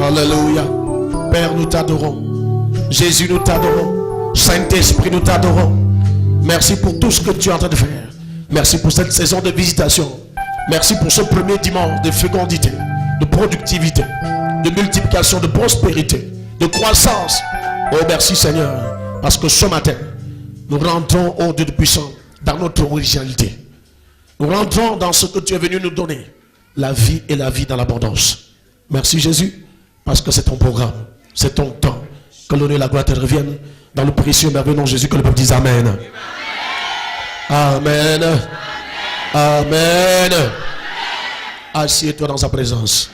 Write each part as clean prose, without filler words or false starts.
Alléluia. Père, nous t'adorons. Jésus, nous t'adorons. Saint-Esprit, nous t'adorons. Merci pour tout ce que tu es en train de faire. Merci pour cette saison de visitation. Merci pour ce premier dimanche de fécondité, de productivité, de multiplication, de prospérité, de croissance. Oh, merci Seigneur. Parce que ce matin, nous rentrons, oh Dieu de puissant, dans notre originalité. Nous rentrons dans ce que tu es venu nous donner. La vie et la vie dans l'abondance. Merci Jésus. Parce que c'est ton programme. C'est ton temps. Que l'honneur et la gloire te reviennent. Dans le précieux merveilleux nom de Jésus, que le peuple dise Amen. Amen. Amen. Assieds-toi dans sa présence.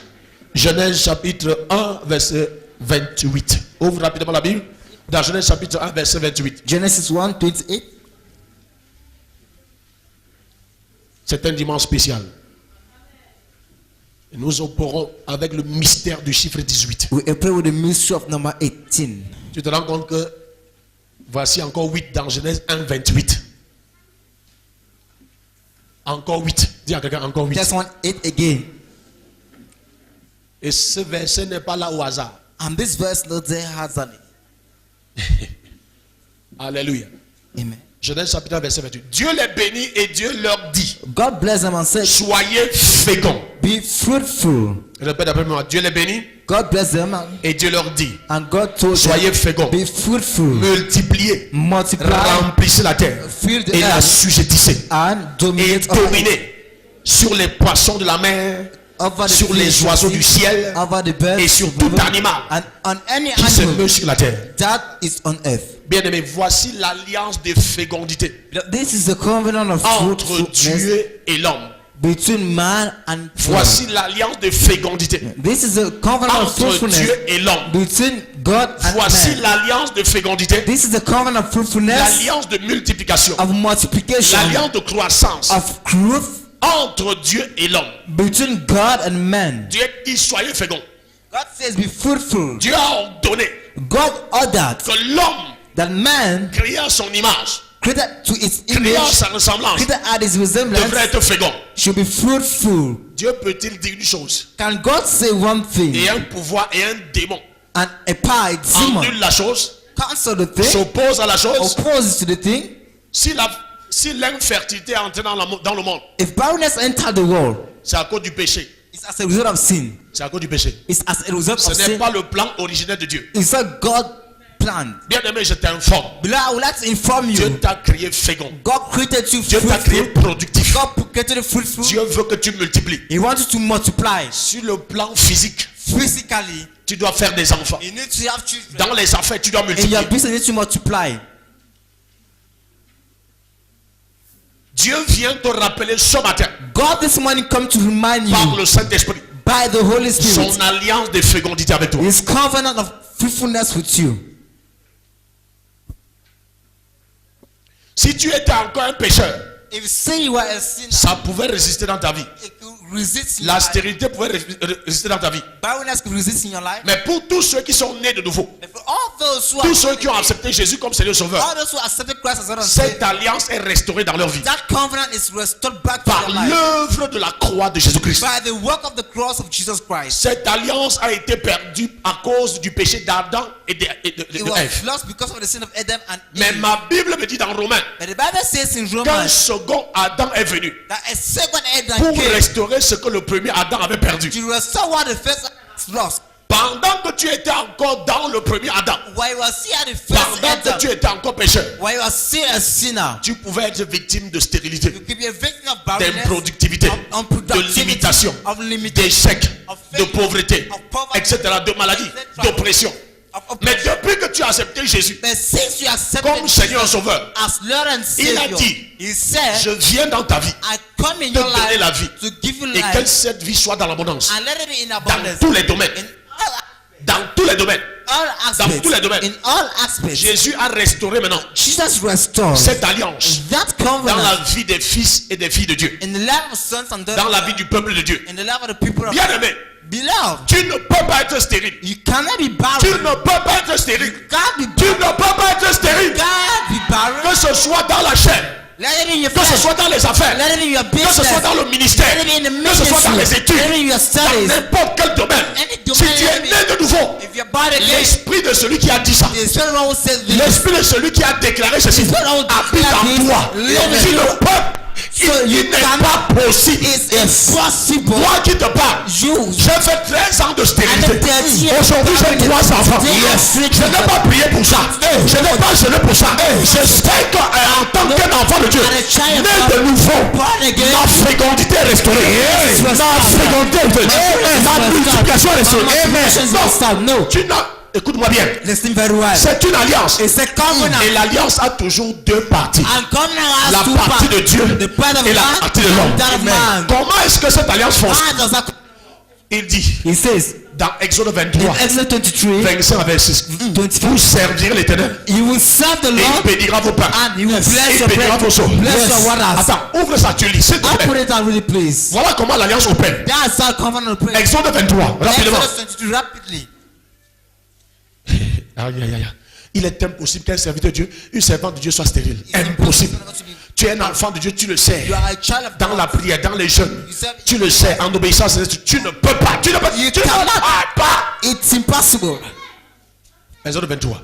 Genèse chapitre 1, verset 28. Ouvre rapidement la Bible. Dans Genèse chapitre 1, verset 28. Genesis 1, 28. C'est un dimanche spécial. Et nous opérons avec le mystère du chiffre 18. We operate with the mystery of number 18. Tu te rends compte que voici encore 8 dans Genèse 1, 28. Encore 8. Dis à quelqu'un encore 8. Just one 8 again. Et ce verset n'est pas là au hasard. And this verse not there hazard. Alléluia. Amen. Genèse chapitre 1, verset 28. Dieu les bénit et Dieu leur dit: God bless them and said, soyez féconds. be fruitful. Répète après moi. Dieu les bénit God bless them et Dieu leur dit: and God told soyez them, féconds. be fruitful, Multipliez. multiply, Remplissez la terre. fill the Et la earth, sujettissez. and Et dominate dominez sur les poissons de la mer, over the sur les fish, oiseaux du ciel over the birds, et sur tout animal and on any qui se animal meut sur la terre. that is on earth. Bien-aimés, voici l'alliance de fécondité This is the covenant of entre fruitfulness Dieu et l'homme. between man and God. Voici l'alliance de fécondité This is the covenant of entre fruitfulness Dieu et l'homme. between God and Voici man. l'alliance de fécondité, This is the covenant of fruitfulness, l'alliance de multiplication, of multiplication, l'alliance de croissance of growth entre Dieu et l'homme. between God and man. Dieu dit soyez féconds. God says, be fruitful. Dieu a ordonné God ordered que l'homme that man, créé à son image, created to its créé à image, sa ressemblance, created at his resemblance, devrait être fécond. should be fruitful. Dieu peut-il dire une chose Can God say one thing et un pouvoir et un démon and a power, demon, annule la chose, cancel the thing, s'oppose à la chose? opposes to the thing? Si l'infertilité est entrée dans le monde, If barrenness entered the world, c'est à cause du péché. it's as a result of sin. C'est à cause du péché. It's as a result Ce of n'est sin. pas le plan originel de Dieu. It's what God planned. Bien aimé, je t'informe. Beloved, I would like to inform Dieu you. t'a créé fécond. God created you Dieu t'a créé fruitful. productif. God created you fruitful. Dieu veut que tu multiplies. He wants you to multiply. Sur le plan physique, Physically, tu dois faire des enfants. you need to have children. Dans les affaires, tu dois In multiplier. your business, you need to multiply. Dieu vient te rappeler ce matin God this morning come to remind par you le Saint-Esprit by the Holy son Spirit alliance de fécondité avec toi. His covenant of fruitfulness with you. Si tu étais encore un pécheur, If you say you are a sinner, ça pouvait résister dans ta vie. it could resist in La your life. stérilité pouvait résister dans ta vie. Barrenness could resist in your life. Mais pour tous ceux qui sont nés de nouveau, But for all those who tous are ceux qui ont accepté Jésus comme Seigneur Sauveur, all those who accepted Christ as Lord and cette Savior, alliance est restaurée dans leur vie that covenant is restored back to par their life l'œuvre de la croix de Jésus-Christ. by the work of the cross of Jesus Christ. Cette alliance a été perdue à cause du péché d'Adam et de It Ève. was lost because of the sin of Adam and Mais Eve. ma Bible me dit dans Romains But the Bible says in qu'un Romans second Adam est venu that a second Adam pour came restaurer ce que le premier Adam avait perdu. to restore what the first Adam has lost. Pendant que tu étais encore dans le premier Adam, While you are still at the first pendant que tu Adam, étais encore pécheur, while you are still a sinner, tu pouvais être victime de stérilité, you could be a victim of barrenness, d'improductivité, of de unproductivity, limitation, of limitation, d'échec, of de failure, pauvreté, of poverty, etc., de maladie, etc., d'oppression. of Mais oppression. depuis que tu as accepté Jésus But since you accepted comme Seigneur Sauveur, as Lord and il a Savior, dit, He said, je viens dans ta vie I come in te your donner la vie life to give you et que life cette vie soit dans l'abondance, and let it be in dans abundance. tous les domaines, In all, dans tous les domaines. all Dans tous les aspects. domaines. In all aspects. Jésus a restauré maintenant Jesus restored cette alliance that dans la covenant vie des fils et des filles de Dieu, in the life of sons and dans daughters, la vie du peuple de Dieu. in the life of the people of Bien aimé, Beloved, tu ne peux pas être stérile. you cannot be Tu barren. ne peux pas être stérile. You can't be Tu barren. ne peux pas être You stérile. can't be barren. Que ce soit dans la chair, Let it be in your que ce flesh. soit dans les affaires, Let it be in your que ce business. soit dans le ministère, Let it be in the que ce soit dans les ministry. études, Let it be in your dans studies. n'importe quel domaine. Any Si domain, tu es let it be. né de nouveau, If you're born again, l'esprit de celui qui a dit ça, the spirit of who says this. l'esprit de celui qui a déclaré ceci, The spirit of habite declare en this, toi. live in Tu you. ne peux, So il you n'est cannot- pas possible. It's impossible. Moi qui te parle, You. j'ai fait 13 ans de stérilité. And the 13 Aujourd'hui, j'ai 3 enfants. Yes. Je n'ai pas prié pour ça. Je n'ai pas jeûné pour ça. Je sais qu'en tant qu'un enfant de Dieu, And a child né of de nouveau, born again. ma fécondité est restaurée. Ma fécondité est restaurée. Ma multiplication est restaurée. No. Tu n'as- Écoute-moi bien. Listen very well. C'est une alliance. It's a covenant. Et l'alliance a toujours deux parties. And covenant has La two partie de parts. Dieu The part of et la God partie de l'homme. and that of man. Comment est-ce que cette alliance fonctionne? How does that? Il dit He says dans Exode in 23, Exodus 23, 25 à 26, 24, vous servirez l'Éternel you will serve the et il Lord bénira vos pains. and he will bless Et il your bénira bread, vos eaux. bless your waters. Attends, ouvre ça, tu lis, s'il te I'll put plaît. it down really, please. Voilà comment l'alliance opère. That's how covenant prayer. Exode 23, rapidement. Exodus 22, rapidly. Aïe, aïe, aïe. Il est impossible qu'un serviteur de Dieu, une servante de Dieu soit stérile. Impossible. Tu es un enfant de Dieu, tu le sais. You are a child of Dans God. la prière, dans les jeûnes, tu le sais. En obéissance, tu ne peux pas. Tu ne peux You tu ne cannot. peux pas. It's impossible. Exode 23,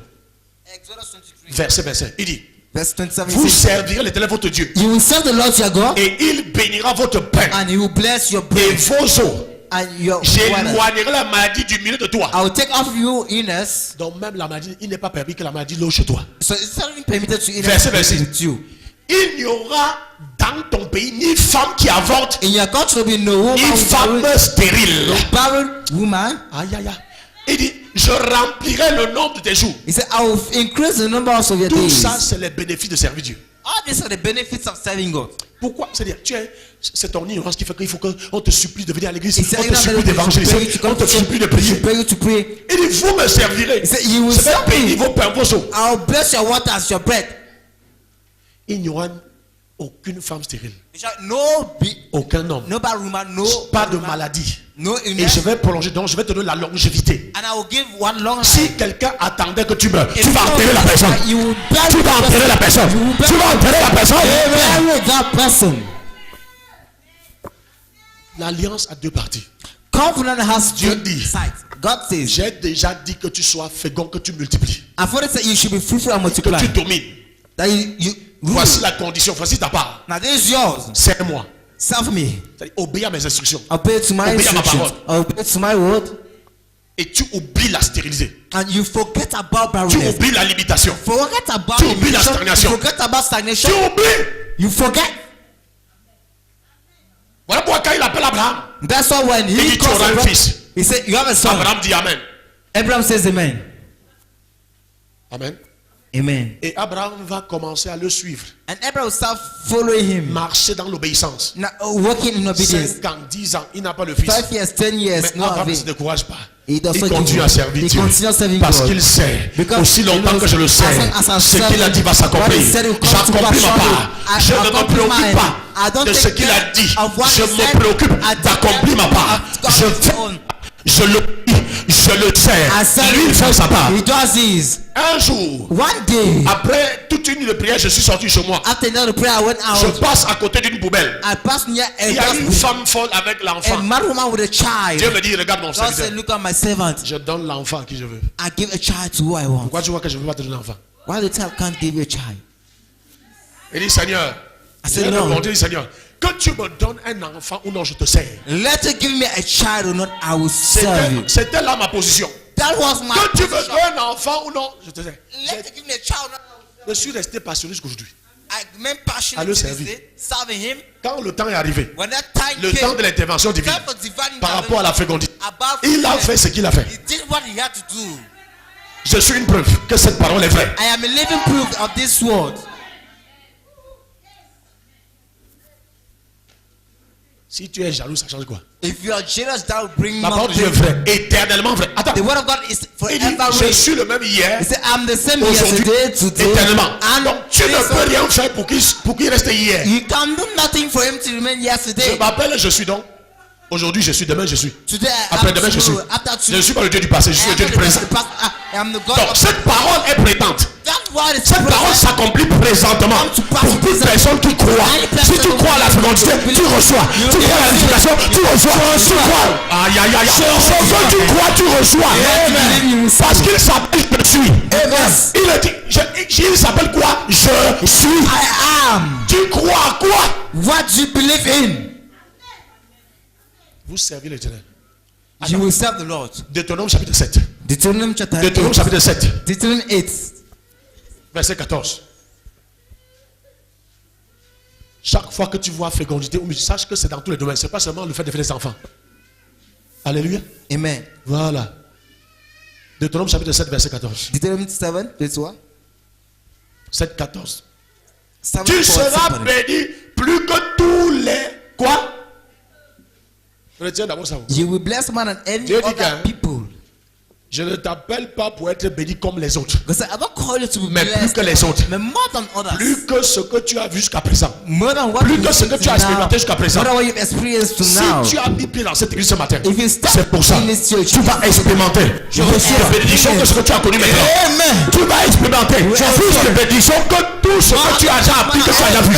Exodus 23, verset 25. Il dit, verse 27. vous Says, servirez l'Éternel votre Dieu you will serve the Lord your God, et il bénira votre pain and he will bless your et bread vos eaux. and your water. J'éloignerai la maladie du milieu de toi. I will take off you illness. Donc même la maladie, il n'est pas permis que la maladie loge chez toi. So it's not even permitted to illness Verset 26. with you. Il n'y aura dans ton pays ni femme qui avorte, In your country will be no woman ni with femme barren, stérile. barren woman. Aïe, aïe, aïe. Il dit, je remplirai le nombre de tes jours. He said, I will increase the number of your Tout days. ça, c'est les bénéfices de servir Dieu. All these are the benefits of serving God. Pourquoi? C'est-à-dire, c'est ton ignorance qui fait qu'il faut qu'on te supplie de venir à l'église. He said, On te supplie d'évangéliser. On te supplie de He prier. pray you to pray. Il dit, vous me servirez. He said, you will Je vais serve payer me. vos pains, vos eaux. I will bless your water as your bread. Il n'y aura aucune femme stérile. No, Aucun homme. no bad woman, no, Pas de maladie. no Et illness. je vais prolonger, donc je vais te donner la longévité. And I will give one long life. Si quelqu'un attendait que tu meurs, If tu vas you enterrer la personne. you will bury Tu vas the enterrer la person. personne. You will Tu vas enterrer la personne. bury that person. L'alliance a deux parties. Covenant has Dieu two dit. sides. God says, J'ai déjà dit que tu sois fécond, que tu multiplies, I've already said you should be fruitful and que multiply. tu domines. That you rule. Voici la condition, voici ta part. Now this is yours. Serre-moi. Serve me. C'est-à-dire, obéis à mes instructions. Obey to my Obey à ma instructions. Obey to my word. Et tu oublies la stérilité. And you forget about Tu barrenness. oublies la limitation. Forget about Tu oublies la limitation. stagnation. You forget about stagnation. Tu oublies. You forget. Voilà pourquoi quand il appelle Abraham, That's why when il he dit tu calls auras un Abraham, fils. he said, you have a son. Abraham dit Amen. Abraham says amen. Amen. Amen. Et Abraham va commencer à le suivre. And Abraham will start following him. Marcher dans l'obéissance. Now, walking in obedience. 5 ans, 10 ans, il n'a pas le fils. 5 years, 10 years, Mais no Abraham ne avail. se décourage pas. He does Il not continue give à up. servir He Dieu. continues à servir Parce God. qu'il sait, Because aussi he longtemps knows que je le sais, as long as I ce serve qu'il a dit va what s'accomplir. he said will come to J'accomplis pass ma surely. part. I Je ne me accomplish préoccupe mine. pas I don't de ce take qu'il a care dit. of what Je he me said. préoccupe I take d'accomplir ma care part. of God's Je fais, own. je le dis, je le I sais. serve Lui, il fait sa part. He does his. Un jour, One day, après toute une nuit de prière, je suis sorti chez moi. after another prayer, I went Je out. passe à côté d'une poubelle. I passed near Il y a une a femme folle avec l'enfant. mad woman with a Dieu child. me dit, regarde mon God said, serviteur. look at my servant. Je donne l'enfant à qui je veux. I give a child to who I want. Pourquoi tu vois que je ne veux pas te donner l'enfant? Why the child can't give you a child? Il dit, Seigneur, I said, j'ai no. répondu, Seigneur, que tu me donnes un enfant ou non, je te sers. Let her give me a child or not, I will serve you. C'était là ma position. That was my Que tu me position. donnes un enfant ou non, je te sers. Let her give me a child or not. Je suis resté passionné jusqu'aujourd'hui. I remain passionate Allô, to this servi. day, serving him. Quand le temps est arrivé, When that time le came, temps de l'intervention divine, time for divine par rapport à la intervention, fécondité, about il a fruitfulness, fait ce qu'il a fait. he did what he had to do. Je suis une preuve que cette parole est vraie. I am a living proof of this word. Si tu es jaloux, ça change quoi? If you are jealous, that will bring La parole de Dieu est nothing. vraie, éternellement vraie. Attends, The word of God is il dit, forever je real. suis le même hier, He said, I'm the same aujourd'hui, yesterday, today, éternellement. and Donc tu ne this peux rien faire pour qu'il reste hier. You can do nothing for him to remain Je yesterday. m'appelle, je suis donc. Aujourd'hui, je suis, demain, je suis. Today, I Après am demain, je suis. tomorrow. After Je ne suis pas le Dieu du passé, je suis le Dieu du présent. I am the God Donc of cette parole est prétente. that what is Cette parole s'accomplit présentement pour toute personne qui croit. Si tu crois à la fécondité, tu reçois. Tu crois à la multiplication, tu reçois. Tu crois. Aïe, aïe, aïe. Ce que tu crois, tu reçois. Parce qu'il s'appelle je suis. Il s'appelle quoi? Je suis. I am. Tu crois à quoi? What you believe in, Vous servez l'Éternel. you will serve the Lord. Deutéronome chapitre 7. Deuteronomy chapter Deutéronome 8. chapitre 7. Deuteronomy 8. Verset 14. Chaque fois que tu vois fécondité, sache que c'est dans tous les domaines. Ce n'est pas seulement le fait de faire des enfants. Alléluia. Amen. Voilà. Deutéronome chapitre 7, verset 14. Deuteronomy 7, verse what? 7, 14. 7, Tu 14. seras béni plus que tous les... Quoi? Retiens d'abord ça. You will bless more than any Dieu dit other que- people. Je ne t'appelle pas pour être béni comme les autres. Because I don't call you to be Mais plus blessed, que les autres. but more than others. Plus que ce que tu as vu jusqu'à présent. More than what Plus you've que ce seen que tu as now. expérimenté jusqu'à présent. More than what you've experienced to Si now. tu as mis pied dans cette église ce matin, If you start c'est pour ça. in this church, Tu vas expérimenter Je plus reçois. de bénédictions que ce que tu as connu maintenant. Amen. Tu vas expérimenter plus de bénédictions que tout ce que tu as déjà appris, que tu as déjà vu.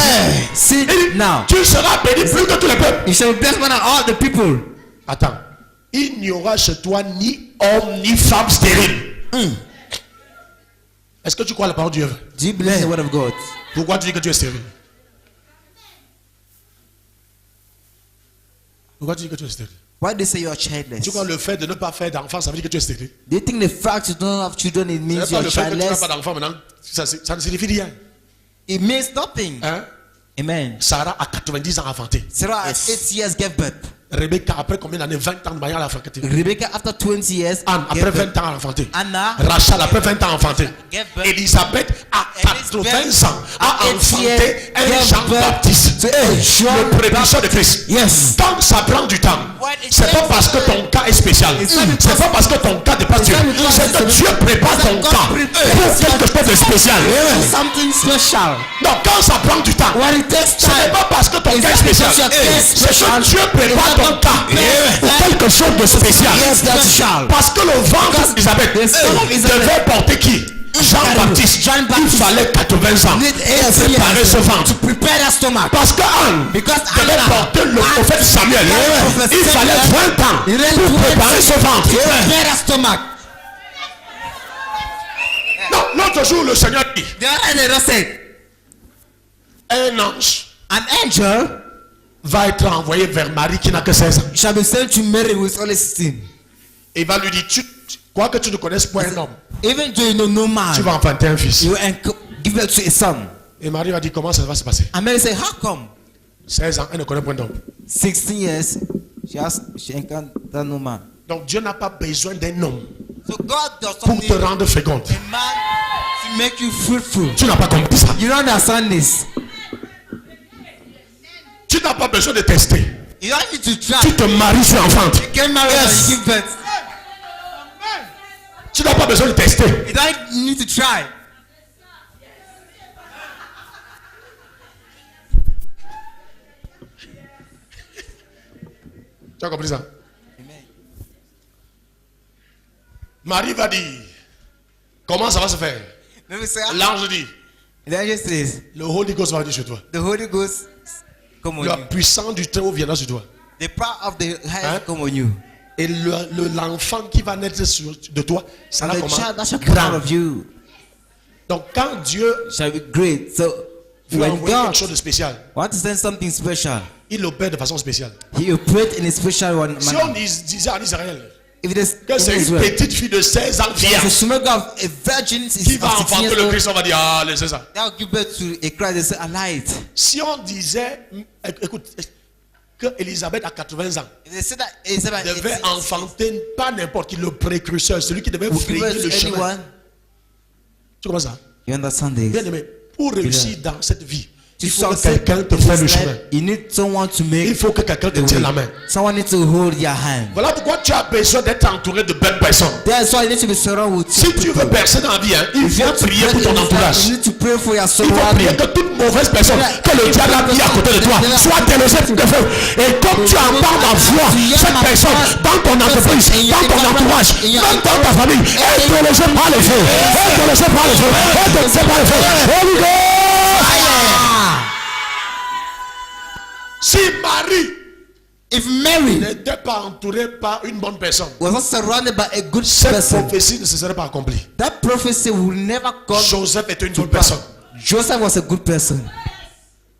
See Et now. tu seras béni plus que tous les peuples. You shall be blessed more than all the people. Attends. Il n'y aura chez toi ni homme ni femme stérile. Est-ce que tu crois à la parole de Dieu? Do you believe the word of God? Pourquoi tu dis que tu es stérile? Pourquoi tu dis que tu es stérile? Why do you say you are childless? Tu crois le fait de ne pas faire d'enfants, ça veut dire que tu es stérile? Do you think the fact you don't have children it Ce means n'est you pas are le fait que tu n'as childless? pas d'enfants maintenant, ça ne signifie rien. It means nothing. Hein? Amen. Sarah a 90 ans enfanté. Sarah at 8 years gave birth. Rebecca, après combien d'années? 20 ans de mariage, elle a enfanté. Rebecca after 20 years Anne, gave après birth. 20 ans, elle a enfanté. Anna Rachel, après 20 ans, a enfanté. gave birth. Elisabeth, à 80 ans, a enfanté un gave Jean-Baptiste, to a John le précurseur de Christ. Yes. Tant que ça prend du temps, When it c'est pas takes parce que ton cas est spécial. C'est pas parce que ton cas n'est pas Dieu. C'est que Dieu prépare ton cas pour quelque chose de spécial. Something special. Donc quand ça prend du temps, When it takes ce n'est time. pas parce que ton cas est spécial. C'est que Dieu prépare ton cas pour quelque chose de spécial. Special. Parce que le ventre d'Elisabeth devait porter qui? Jean-Baptiste. Il fallait 80 ans pour préparer ce ventre. Prepare that stomach. Parce que Anne Because devait Anna porter le prophète Samuel. Yeah. Il fallait 20 ans pour préparer ce ventre. prepare that stomach. Non, l'autre jour, le Seigneur dit, The other day said, un ange an angel va être envoyé vers Marie qui n'a que 16 ans. shall be sent to Mary with only 16. Il va lui dire, quoi que tu ne connaisses pas un homme, Even though you know no man, tu vas enfanter un fils. you will give birth to a son. Et Marie va dire, comment ça va se passer? And Mary said, how come? 16 ans, elle ne connaît point d'homme. 16 years, she encountered no man. Donc Dieu n'a pas besoin d'un homme So God does pour something te rendre féconde. a man to make you fruitful. Tu n'as pas compris ça. You don't understand this. Tu n'as pas besoin de tester. You don't need to try. Tu te maries, tu enfantes. You get married and you give birth. Tu n'as pas besoin de tester. You don't need to try. Tu as compris ça? Amen. Marie va dire, comment ça va se faire? Maybe say, L'ange dit, the angel says, le Holy Ghost va venir sur toi. the Holy Ghost come on La you. puissance du Très-Haut viendra sur toi. The power of the highest Hein? come on you. Et l'enfant qui va naître de toi, ça And va the comment? child that shall come out Grand. of you Donc quand Dieu shall be great. So veut when envoyer God quelque chose de spécial, wants to send something special, il opère de façon spéciale. He operates in a special one Si on manner. disait en Israël If it is que c'est in une Israel, petite fille de 16 ans the vierge smoke of a virgin is qui va of 16 enfanter years le old, Christ, on va dire, ah, c'est ça. that will give birth to a Christ. They say, a light. Si on disait, écoute, que Elisabeth à 80 ans If they say that Elizabeth devait enfanter pas n'importe qui, le précurseur, celui qui devait will give frayer birth le to chemin. anyone, Tu comprends ça? you understand this? Bien aimé, pour réussir dans cette vie, To il faut que succeed quelqu'un te in fasse le this chemin. life, you need someone to Il make faut que quelqu'un te the tienne way. la main. Someone needs to hold your hand. Voilà pourquoi tu as besoin d'être entouré de belles personnes. That's why you need to be surrounded with Si tu veux people. percer dans la vie, hein, il If you faut want to prier pray pour ton in this life, entourage. you need to pray for your Il faut prier surrounding. que toute toute mauvaise personne que le diable a mis à côté de toi soit délogée de feu. Et comme tu entends ma voix, cette personne dans ton entreprise, dans ton entourage, même dans ta famille, est délogée par le feu. Est délogée par le feu. Est délogée par le feu. Holy Ghost. Si Marie If Mary n'était pas entourée par une bonne personne, was not surrounded by a good cette person, prophétie ne se serait pas accomplie. that prophecy will never come Joseph était une to bonne pass. personne. Joseph was a good person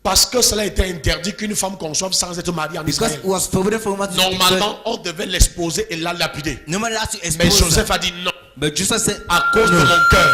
Parce que cela était interdit qu'une femme conçoive sans être mariée en because Israël. it was forbidden for a woman to Normalement, on devait l'exposer et la lapider. nobody has to Mais expose Joseph her. a dit non. But Joseph said, À cause de no, mon cœur,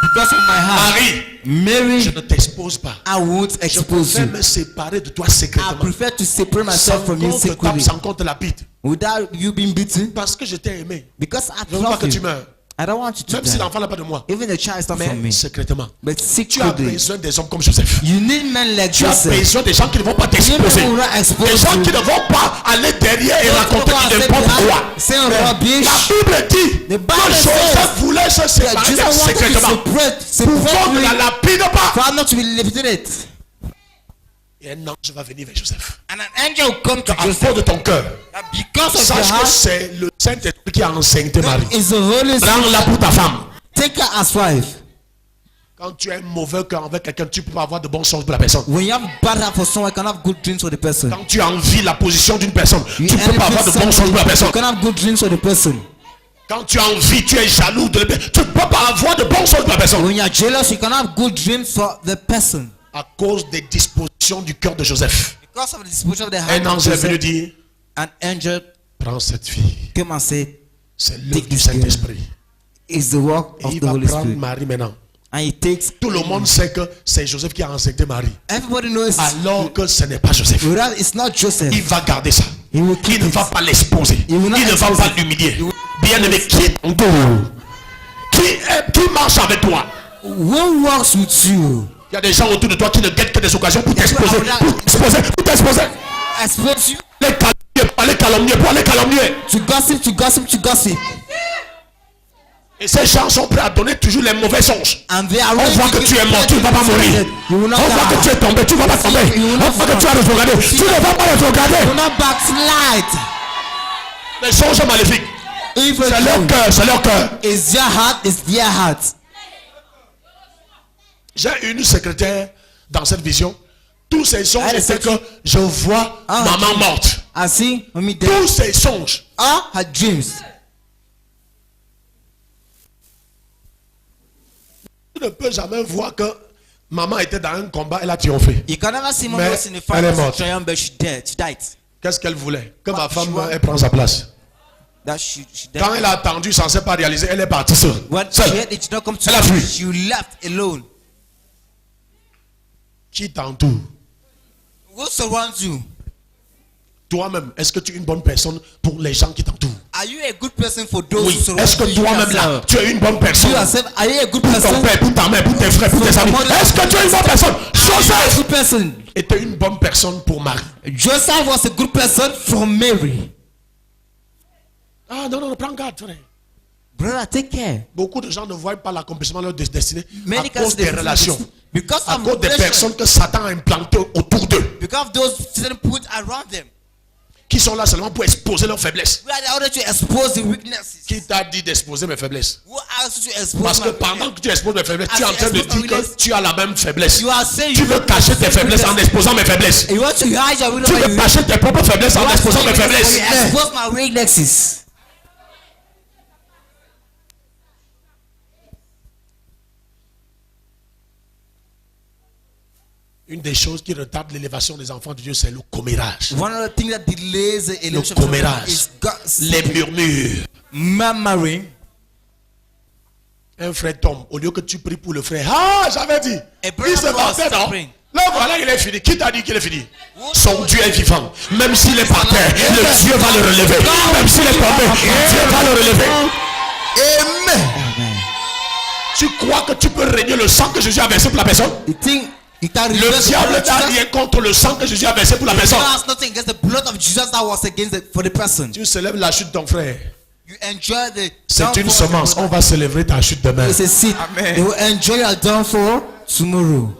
because of my heart, Marie, Mary, je ne t'expose pas. I won't Je expose préfère you. me séparer de toi I secrètement. prefer to separate myself Sans from you qu'on te tape, secretly sans qu'on te la bite. without you being beaten Parce que je t'ai aimé. because I Je ne veux pas que love tu you. meurs. I don't want you to Même si die. l'enfant n'a pas de moi. Even the child is not from Mais me. secrètement. But Tu as secretly, besoin des hommes comme Joseph. you need men like Tu as Joseph. besoin des gens qui ne vont pas You need men t'exposer. who will not Des expose gens you. qui ne vont pas aller derrière et Those raconter people du are n'importe saying quoi. saying La rubbish. Bible dit The Bible que says Joseph voulait se that séparer Jesus d'elle wanted to secrètement. Pour qu'on ne la separate lapide pas. for not to be lifted. Et un ange va venir vers Joseph. And an angel will come to À cause Joseph. de ton cœur. That because of your Sache que heart c'est le Saint-Esprit qui a enseigné Marie. is the Holy Prends-la Spirit. pour ta femme. Take her as wife. Quand tu as un mauvais cœur avec quelqu'un, tu ne peux pas avoir de bonnes choses pour la personne. When you have bad heart for someone, you can have good dreams for the person. Quand tu envies la position d'une personne, You tu ne peux pas avoir de bonnes choses pour la personne. You can have good dreams for the person. Quand tu envies, tu es jaloux de la personne, tu ne peux pas avoir de bonnes choses pour la personne. When you are jealous, you can have good dreams for the person. À cause des dispositions du cœur de Joseph. Because of the disposition of the heart Un of ange est venu Joseph, dire, an angel prends cette fille. came and said, C'est l'œuvre du Saint-Esprit. it's the work Et of il the va Holy prendre Spirit. Marie maintenant. And he takes, Tout le monde sait que c'est Joseph qui a enseigné Marie. everybody knows, Alors que ce n'est pas Joseph. without, it's not Joseph. Il va garder ça. He will Il keep ne it. va pas l'exposer. Il Il will not ne va expose pas it. l'humilier. Il will- Bien-aimé, qui marche avec toi? Who works with you? Il y a des gens autour de toi qui ne guettent que des occasions pour t'exposer. Yes, Pour t'exposer. Pour t'exposer. Expose you Les calomnier, pour aller calomnier. to gossip, to gossip, to gossip. Et ces gens sont prêts à donner toujours les mauvais songes. And they are On ready voit to que tu give es mort, tu ne vas pas mourir. You will On not voit que tu die. es tombé, tu ne vas pas tomber. You will On not voit que fall. tu as rétrogradé, tu ne vas pas You will rétrograder. not backslide. Les songes maléfiques. Evil C'est leur cœur, c'est leur cœur. is their heart, is their heart. J'ai une secrétaire dans cette vision. Tous ces songes Elle étaient est que je vois Ah, maman morte. I see, mommy dead. Tous ces songes. All her dreams. Tu ne peux jamais voir que maman était dans un combat, elle a triomphé. You can never see mommy Mais was in the elle est fight, morte. triumph, but she dead. She died. Qu'est-ce qu'elle voulait? Que ma She femme want- elle prend sa place. That she died. Quand elle a attendu sans pas réaliser, elle est partie seule. When she Seule. heard it did not come to Elle a her, fui. she left alone. Qui t'entoure? Who surrounds you? Toi-même, est-ce que tu es une bonne personne pour les gens qui t'entourent? Are you a good person for those Oui. who surround Est-ce que you? toi-même là, tu es une bonne personne You yourself, are you a good pour ton person? père, pour ta mère, pour tes frères, pour tes amis? Est-ce que tu es une bonne personne? Are you a Joseph good person? était une bonne personne pour Marie. Joseph was a good person for Mary. Ah non, prends garde, frère. Brother, take care. Beaucoup de gens ne voient pas l'accomplissement de leur destinée Many à cause des relations, because à of cause des relation, personnes que Satan a implantées autour d'eux, because of those Satan put around them. qui sont là seulement pour exposer leurs faiblesses. We are in order to expose the weaknesses. Qui t'a dit d'exposer mes faiblesses? Who asked you to expose Parce que my pendant weakness? que tu exposes mes faiblesses, tu es en As you train de expose my dire que weakness, tu as la même faiblesse. You are saying Tu you veux want cacher to tes say faiblesses en weakness. exposant mes faiblesses. You want to hide your Tu weakness. veux cacher tes propres faiblesses en exposant mes faiblesses. Expose my weaknesses. Une des choses qui retarde l'élévation des enfants de Dieu, c'est le commérage, One of the things that delays the election commérage, is les murmures. murmuring. Un frère tombe, au lieu que tu pries pour le frère. Ah, j'avais dit. A brother Il se was battait, non? praying. Là, voilà, il est fini. Qui t'a dit qu'il est fini? Son Dieu est vivant. Même s'il est par terre, le Dieu va le relever. Même s'il est tombé, Dieu va le relever. Amen. Tu crois que tu peux régner le sang que Jésus a versé pour la personne? You think you can Le reverse the diable blood of n'a Jesus? rien contre le sang que Jésus a versé pour la God personne. has nothing against the blood of Jesus that was against for the person. Tu célèbres la chute de ton frère. You enjoy the C'est une downfall of semence. your brother. On va célébrer ta chute demain. It's a seed. Amen. They will enjoy your downfall tomorrow.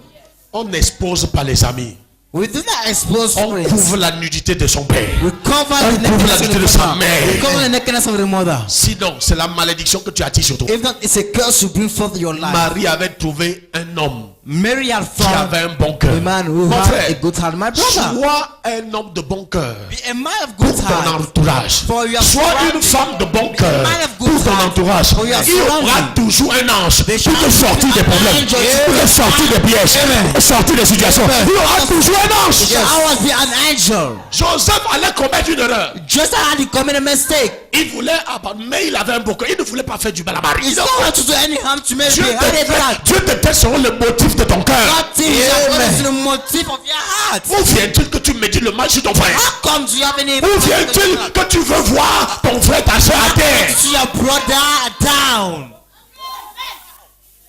On n'expose pas les amis. We do not expose On friends. couvre la nudité de son père. We cover On the couvre la nakedness of nudité de the sa father. mère. We cover the nakedness of the mother. Sinon, c'est la malédiction que tu attires sur toi. If not, it's a curse to bring forth your life. Marie avait trouvé un homme Mary had qui found avait un bon cœur. a man who Mon had frère, a good heart. My brother, sois un homme de bon cœur be a man of pour good ton heart. entourage. For your Sois une surroundings. femme de bon cœur man of good pour ton heart. entourage. For your Il y aura surroundings. toujours un ange They pour te shall sortir be des an problèmes, angel pour te sortir des pièges, pour te sortir des situations. Il y aura toujours un ange. There always be an angel. Joseph allait commettre une erreur. Just had to commit a mistake. Il voulait abandonner, mais il avait un bon cœur. Il ne voulait pas faire du mal à Marie. It's not going to do any harm to Mary. Dieu How did that? te teste selon le motif de ton cœur. God thinks according to the motive of your heart. Où vient-il que tu médites le mal sur ton frère? How come do you have any? Où vient-il que tu veux voir ton frère, ta soeur à terre? See your brother down.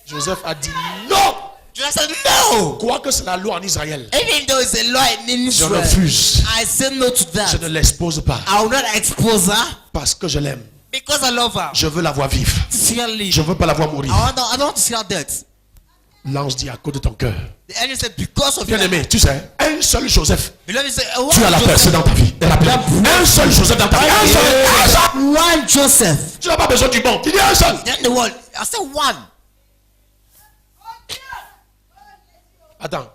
Joseph a dit non. Jesus said no. Quoique c'est la loi en Israël, Even though it's a law in je Israel, refuse. I say no to Je that. ne l'expose pas I will not expose her parce que je l'aime. because I love her. Je veux la voir vivre. To see her live. Je veux pas la voir mourir. I don't want to see her dead. L'ange dit à cause de ton cœur. The angel said because of Bien your aimé, tu sais, un seul Joseph, Beloved, say, tu as la percée dans ta vie. Un seul Joseph dans ta vie. Un seul. one Joseph. Tu n'as pas besoin du bon. Il y a un seul. Then the world. I said one. Attends.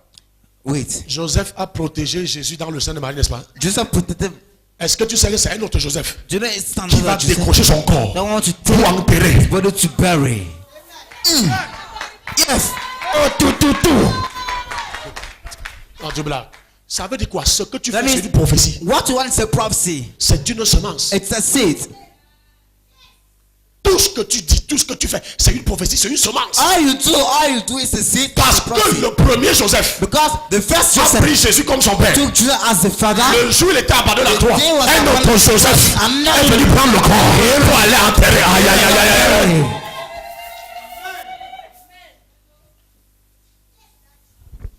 Wait. Joseph a protégé Jésus dans le sein de Marie, n'est-ce pas? Joseph protected. Est-ce que tu sais que c'est un autre Joseph Do you know it's qui va another Joseph décrocher son corps that want to pour take enterrer? his body to bury? Yes. Oh, tout. Non, tu blagues. Ça veut dire quoi? Ce que tu That fais, c'est means une prophétie. what you want is a prophecy. C'est une semence. It's a seed. Tout ce que tu dis, tout ce que tu fais, c'est une prophétie, c'est une semence. All you do is a seed. Parce It's a prophecy. que le premier Joseph Because the first a Joseph pris Jésus comme son père. took Jesus as the father. Le jour où il était abandonné à toi, day was un autre abandoned. Joseph Another- est venu prendre le corps pour aller enterrer. Aïe, aïe, aïe, aïe, aïe.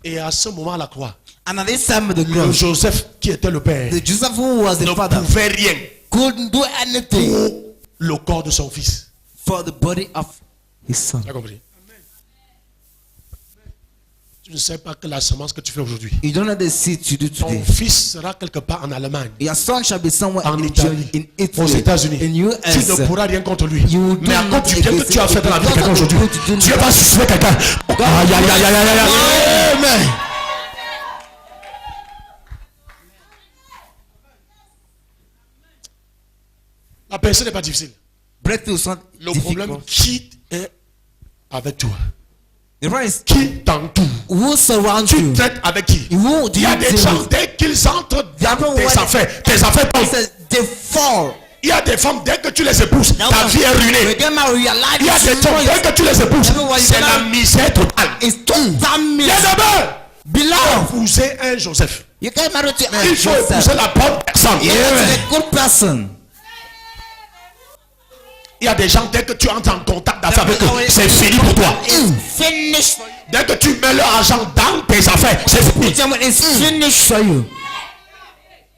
Et à ce moment à la croix, And at this time of the le cross, Joseph qui était le père the Joseph who was the ne father pouvait rien couldn't do anything pour le corps de son fils. for the body of his son. Tu as compris? Tu ne sais pas que la semence que tu fais aujourd'hui, You don't know the seed you do ton today. fils sera quelque part en Allemagne, Your son shall be somewhere en in Italie, in aux Italy, États-Unis. in Tu US. ne pourras rien contre lui. You Mais à do cause du not bien que exist. tu as fait dans la vie de quelqu'un Because of the aujourd'hui, good you do in Dieu life. va susciter quelqu'un. Aïe, aïe, aïe, aïe, aïe, aïe. Amen. La personne n'est pas difficile. Breakthrough is not Le problème, difficult. qui est avec toi? The problem is Qui t'entoure? who surrounds Tu you. traites avec qui? Who do Il y you a des deal gens, with? dès qu'ils entrent dans D'abord, tes affaires He tombent. says they fall. Il y a des femmes, dès que tu les épouses, ta vie est You ruinée. get married, your life Il y a des is hommes, dès ruined. que tu les épouses, Everyone you c'est get la married- misère totale. It's total Bien miss. aimé, Beloved, épouser un Joseph. you get married to a Il faut épouser Joseph. la bonne personne. You get a good person. Il y a des gens, dès que tu entres en contact d'affaires avec eux, c'est fini pour toi. It's finished for you. Dès que tu mets leur argent dans tes affaires, c'est fini. It's finished for you.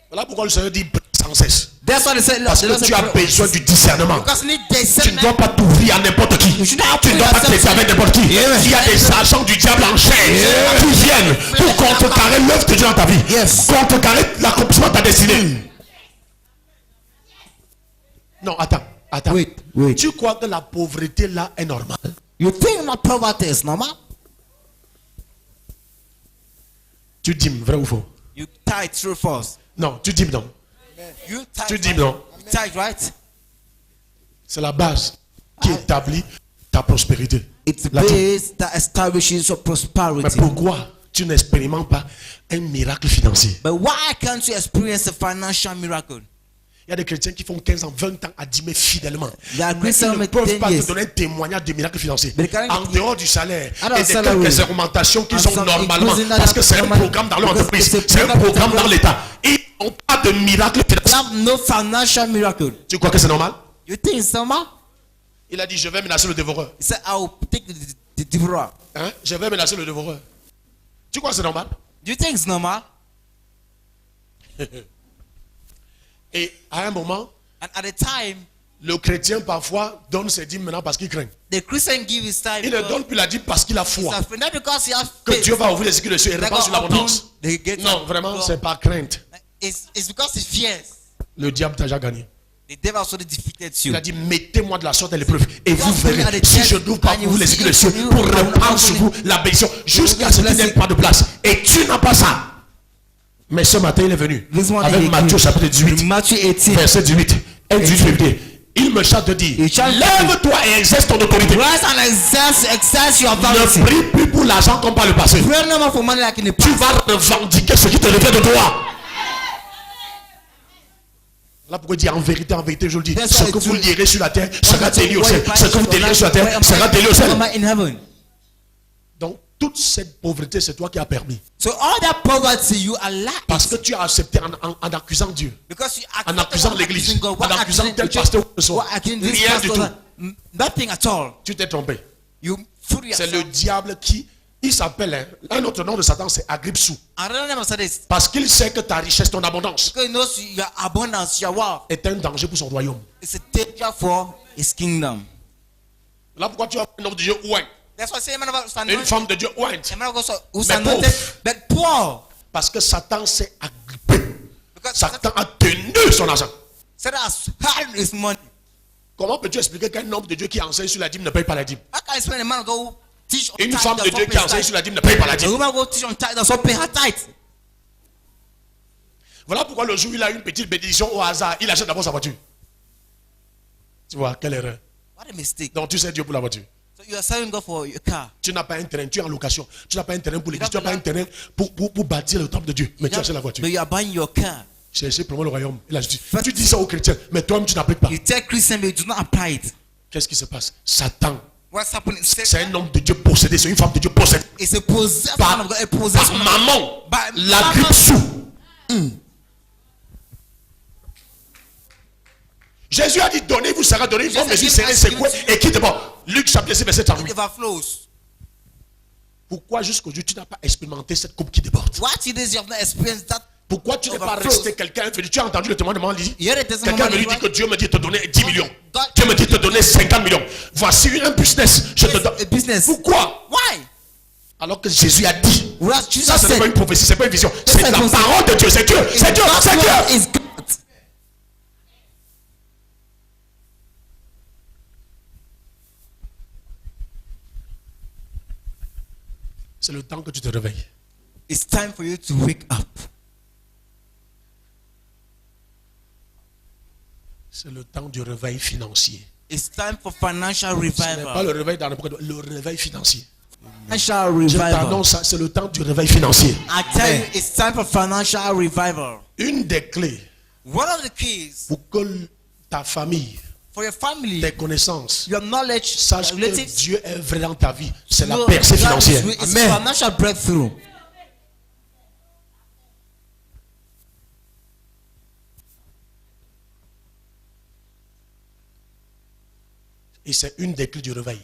Voilà pourquoi le Seigneur dit sans cesse. That's why they say, Parce que tu as besoin du discernement. Because you need Tu ne discernment. dois pas t'ouvrir à n'importe qui. should not Tu ne dois pas open te avec n'importe qui. Yeah. Il y a des agents du diable en chair qui viennent pour contrecarrer l'œuvre de Dieu dans ta vie. Yes. Contrecarrer l'accomplissement de ta destinée. Non, attends. Wait. Tu crois que la pauvreté là est normale? You think my poverty is normal? Tu dis vrai ou faux? You tithe through false. Non, tu dis non. You tithe. Tu dis non. Tithe, right? C'est la base qui établit ta prospérité. It's the Là, tu- base that establishes your Mais prosperity. pourquoi tu n'expérimentes pas un miracle financier? But why can't you experience a financial miracle? Il y a des chrétiens qui font 15 ans, 20 ans à dîmer fidèlement. They are Mais ils ne Christians peuvent pas 10 te years. donner un témoignage de miracle financier. But they can't- En dehors du salaire Alors, et des salary. quelques augmentations qu'ils And ont some normalement. including that Parce que c'est un normal- programme dans leur because entreprise. it's a C'est un program programme dans l'État. Ils n'ont pas de miracle You financier. have no financial miracle. Tu crois que c'est normal? You think it's normal? Il a dit, je vais menacer le dévoreur. He said, I will take the devourer. Hein? Je vais menacer le dévoreur. Tu crois que c'est normal? Do you think it's normal? Et à un moment, And at the time, Le chrétien parfois donne ses dîmes maintenant parce qu'il craint. The Christian give his time Il ne because donne plus la dîme parce qu'il a he's foi. afraid, not because he has Que faith. Dieu va ouvrir les yeux des cieux et That répand God sur l'abondance. open the gates Non, of vraiment, God. c'est pas crainte. It's because he fears. Le diable t'a déjà gagné. The devil also defeated Il you. a dit, mettez-moi de la sorte à l'épreuve et vous Just look verrez at the si test je n'ouvre pas and pour you vous les see yeux des it cieux for you, pour I will répandre open sur it. vous la bénédiction jusqu'à will ce qu'il bless n'ait it. pas de place. Et tu n'as pas ça. Mais ce matin, il est venu This one avec he Matthieu came. chapitre 18, Matthew 18. verset 18. Et 18. Il me chante de dire, Il chante- lève-toi et exerce ton autorité. Rise and exercise your Ne authority. prie plus pour l'argent comme par le passé. Pray no more for money like in the Tu past. vas revendiquer ce qui te revient de toi. Voilà pourquoi il dit en vérité, je le dis. That's Ce why que it's vous true. lirez sur la terre sera délié au What ciel. you Ce que vous bind délirez sur la terre what sera délié au ciel. in heaven. Donc toute cette pauvreté, c'est toi qui as permis. So all that poverty you allow Parce que tu as accepté en accusant Dieu. because you En accusant l'église, God, en accusant tel pasteur ou que ce soit. Rien du tout. Nothing at all. Tu t'es trompé. You fool C'est yourself. le diable qui, il s'appelle, un autre nom de Satan, c'est Agrippsou. Another name of Satan is Parce qu'il sait que ta richesse, ton abondance because he knows your abundance, your wealth. est un danger pour son royaume. It's a danger for his kingdom. Là pourquoi tu as un homme de Dieu ouin, That's why I say, man of God, stand une femme de Dieu ouin. a man of God who's Mais anointed, pauvre. but poor. Parce que Satan s'est agrippé. Because Satan a tenu son argent. Satan has hidden his money. Comment peux-tu expliquer qu'un homme de Dieu qui enseigne sur la dîme ne paye pas la dîme? How can I explain a man of God who teach on Une tithe femme de does Dieu not qui pay enseigne tithe? sur la dîme ne paye pas la A dîme. woman who teach on tithe does not pay her tithe. Voilà pourquoi le jour où il a une petite bénédiction au hasard, il achète d'abord sa voiture. Tu vois, quelle erreur. What a mistake. Donc tu sais Dieu pour la voiture. So you are serving God for your car. Tu n'as pas un terrain, tu es en location. Tu n'as pas un terrain pour l'église, tu n'as pas un terrain pour bâtir le temple de Dieu. Mais tu achètes la voiture. But you are buying your car. Cherchez pour moi le royaume et la justice. Tu dis ça aux chrétiens, mais toi-même tu n'appliques pas. You tell Christian, but you do not apply it. Qu'est-ce qui se passe? Satan, What's happening? c'est un homme de Dieu possédé, c'est une femme de Dieu possédée. It's a possessed Par, man of God, a possessed par man. maman, By la grippe sous. Jésus a dit, donnez, vous sera donné, Jesus votre mesure said, serrée, c'est quoi? Et qui d'abord? Luc chapitre 6, verset It 38. overflows. Pourquoi jusqu'aujourd'hui tu n'as pas expérimenté cette coupe qui déborde? What it is you have not experienced that? Pourquoi tu n'es pas Overflows. resté quelqu'un infidèle? Tu as entendu le témoin de maman dit? You heard the Quelqu'un testimony, me dit right? que Dieu me dit de te donner 10 millions. God- Dieu me dit de te donner 50 millions. Voici un business. Je te donne. A business. Pourquoi? Why? Alors que Jésus a dit. Whereas Jesus Ça, ce n'est said, pas une prophétie, c'est pas une vision. C'est said la was- parole de Dieu. C'est Dieu. C'est Dieu. C'est Dieu. is God. C'est le temps que tu te réveilles. It's time for you to wake up. C'est le temps du réveil financier. It's time for financial Ce n'est pas revival. le réveil dans le réveil financier. Financial Je revival. t'annonce ça, c'est le temps du réveil financier. I tell you, it's time for financial revival. Une des clés One of the keys pour que ta famille, for your family, tes connaissances, your knowledge, sache your que relatives, Dieu est vrai dans ta vie, c'est la know percée God is financière. real. It's Amen. financial breakthrough. Et c'est une des clés du réveil.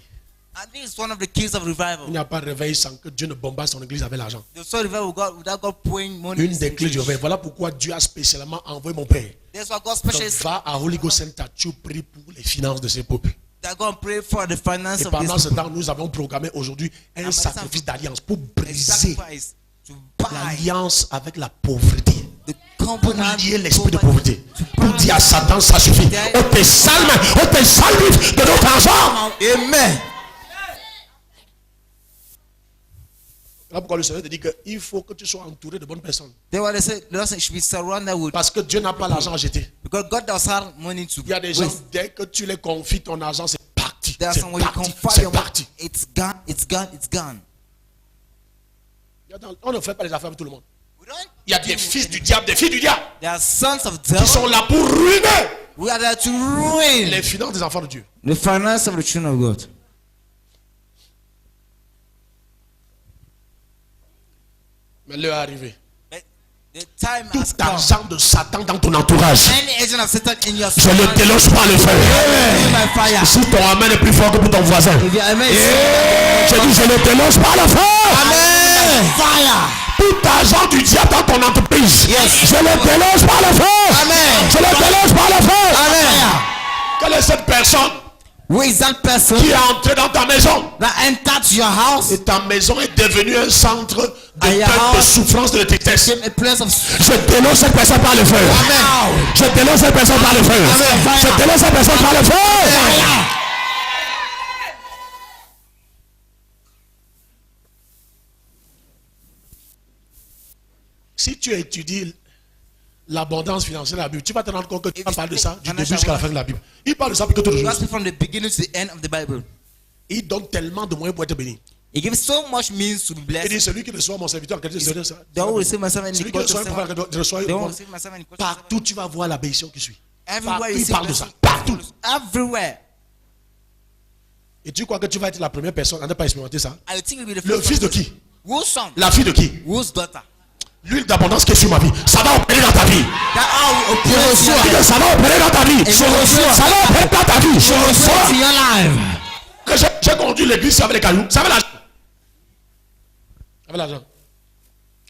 I think it's one of the keys of Il revival. n'y a pas de réveil sans que Dieu ne bombarde son église avec l'argent. There's no revival without God pouring money. Une des clés du réveil. Voilà pourquoi Dieu a spécialement envoyé mon père. That's why God Donc, specially va à Holy Ghost Center, tu pries pour les finances de ces peuples. that God pray for the finance Et of pendant this ce temps, nous avons programmé aujourd'hui un by the sacrifice d'alliance pour a briser sacrifice to buy l'alliance avec la pauvreté. the Pour covenant lier l'esprit de poverty. pauvreté. Pour dire à Satan, ça suffit. On te salve de notre argent. Amen. Là pourquoi le Seigneur te dit qu'il faut que tu sois entouré de bonnes personnes. That's why they say the Lord said you should be surrounded with, Parce que Dieu n'a pas l'argent à jeter. because God does have money to Il y a des gens, waste. dès que tu les confies ton argent, c'est parti. There are C'est some when you parti. confide C'est your money, parti. it's gone, it's gone, it's gone. On ne fait pas les affaires avec tout le monde. We don't Il y a des fils du diable, des filles du diable There are sons of qui devil. sont là pour ruiner We are there to ruin les finances des enfants de Dieu. the finance of the children of God. Mais l'heure est arrivée. But the time has Tout come. argent de Satan dans ton entourage, Any agent of Satan in your je le déloge par le feu. by fire. Si ton amen est plus fort que pour ton voisin, If your amen je dis je le déloge par le feu. Amen. Fire. Tout argent du diable dans ton entreprise, je le déloge par le feu. Amen. Je le déloge par le feu. Amen. Quelle est cette personne Who is that person qui est entré dans ta maison that entered your house? et ta maison est devenue un centre de And your deuil, de house souffrance, de tristesse? became a place of Je dénonce cette personne par le feu. Amen. Je dénonce cette personne par le feu. Amen. Je dénonce cette personne par le feu. Si tu étudies l'abondance financière de la Bible, tu vas te rendre compte que tu parles de ça du début jusqu'à la fin de la Bible. Il parle de ça plutôt tous les jours. gospel from the beginning to the end of the Bible. Il donne tellement de moyens pour être béni. He gives so much means to be Il blessed. dit celui qui reçoit mon serviteur en qualité de serviteur, ça. They will receive my servant in Celui the qui court reçoit of un prophète, servant. reçoit They will receive my servant in the court of servant. partout, tu vas voir la bénédiction qui suit. Everywhere Partout, you il see parle de ça. blessing. Partout. Everywhere. Et tu crois que tu vas être la première personne à ne pas expérimenter ça? I think you'll be the Le first fils de person. qui? Whose son? La fille de qui? Whose daughter? L'huile d'abondance qui est sur ma vie. Ça va opérer dans ta vie. That all will operate in your life. Ça va opérer dans ta vie. Je reçois. Ça va opérer dans ta vie. Je Operate in reçois. your life. Que j'ai conduit l'église avec les cailloux. Ça avait l'argent. J'avais l'argent.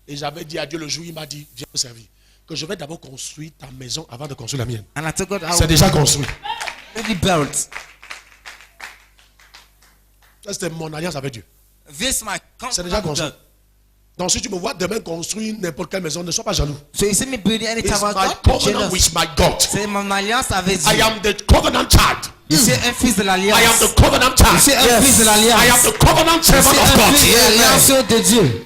Et j'avais dit à Dieu le jour, il m'a dit, viens me servir. Que je vais d'abord construire ta maison avant de construire la mienne. And I told God I C'est will déjà construit. be built. Ça, c'était mon alliance avec Dieu. This my C'est déjà covenant with construit. God. Donc si tu me vois demain construire n'importe quelle maison, ne sois pas jaloux. So you see me building any It's tower, my God, covenant jealous. with my God. C'est mon alliance avec I Dieu. am the covenant child. C'est un fils de I am l'alliance. the covenant child. C'est un fils de I am l'alliance. the covenant C'est servant of un God. fils de l'alliance de Dieu.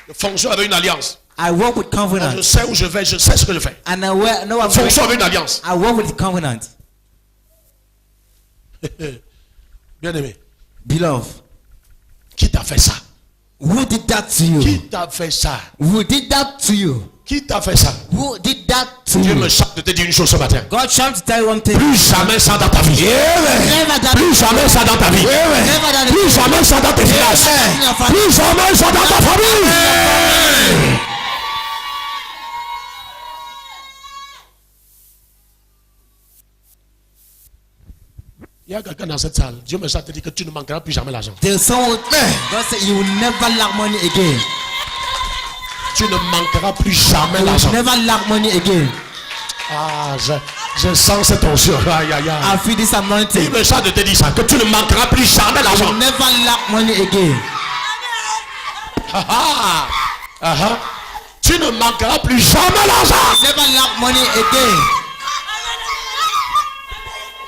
Je fonctionne avec une alliance. I work with Je covenant. sais où je vais, je sais ce que je fais. And I know I'm Je fonctionne avec une alliance. I work with covenant. Bien aimé, Beloved, qui t'a fait ça? who did that to you? Qui t'a fait ça? Who did that to you? Qui t'a fait ça? Who did that to Dieu you? me chante de te dire une chose ce matin. God trying to tell you one thing. Plus jamais ça dans ta vie. Never done Plus jamais ça dans ta vie. Never done Plus jamais ça dans tes finances. Plus jamais ça dans ta famille. Il y a quelqu'un dans cette salle. Dieu me chante de te dire que tu ne manqueras plus jamais l'argent. There's someone. God said you will never lack money again. Tu ne manqueras plus jamais You l'argent. will never lack money again. Ah, je sens cette onction. Aïe, aïe, aïe. I feel this Il anointing. me chante de te dire ça, que tu ne manqueras plus jamais You l'argent. will never lack money again. Ah, ah, ah, ah. Tu ne manqueras plus jamais l'argent. Never lack money again.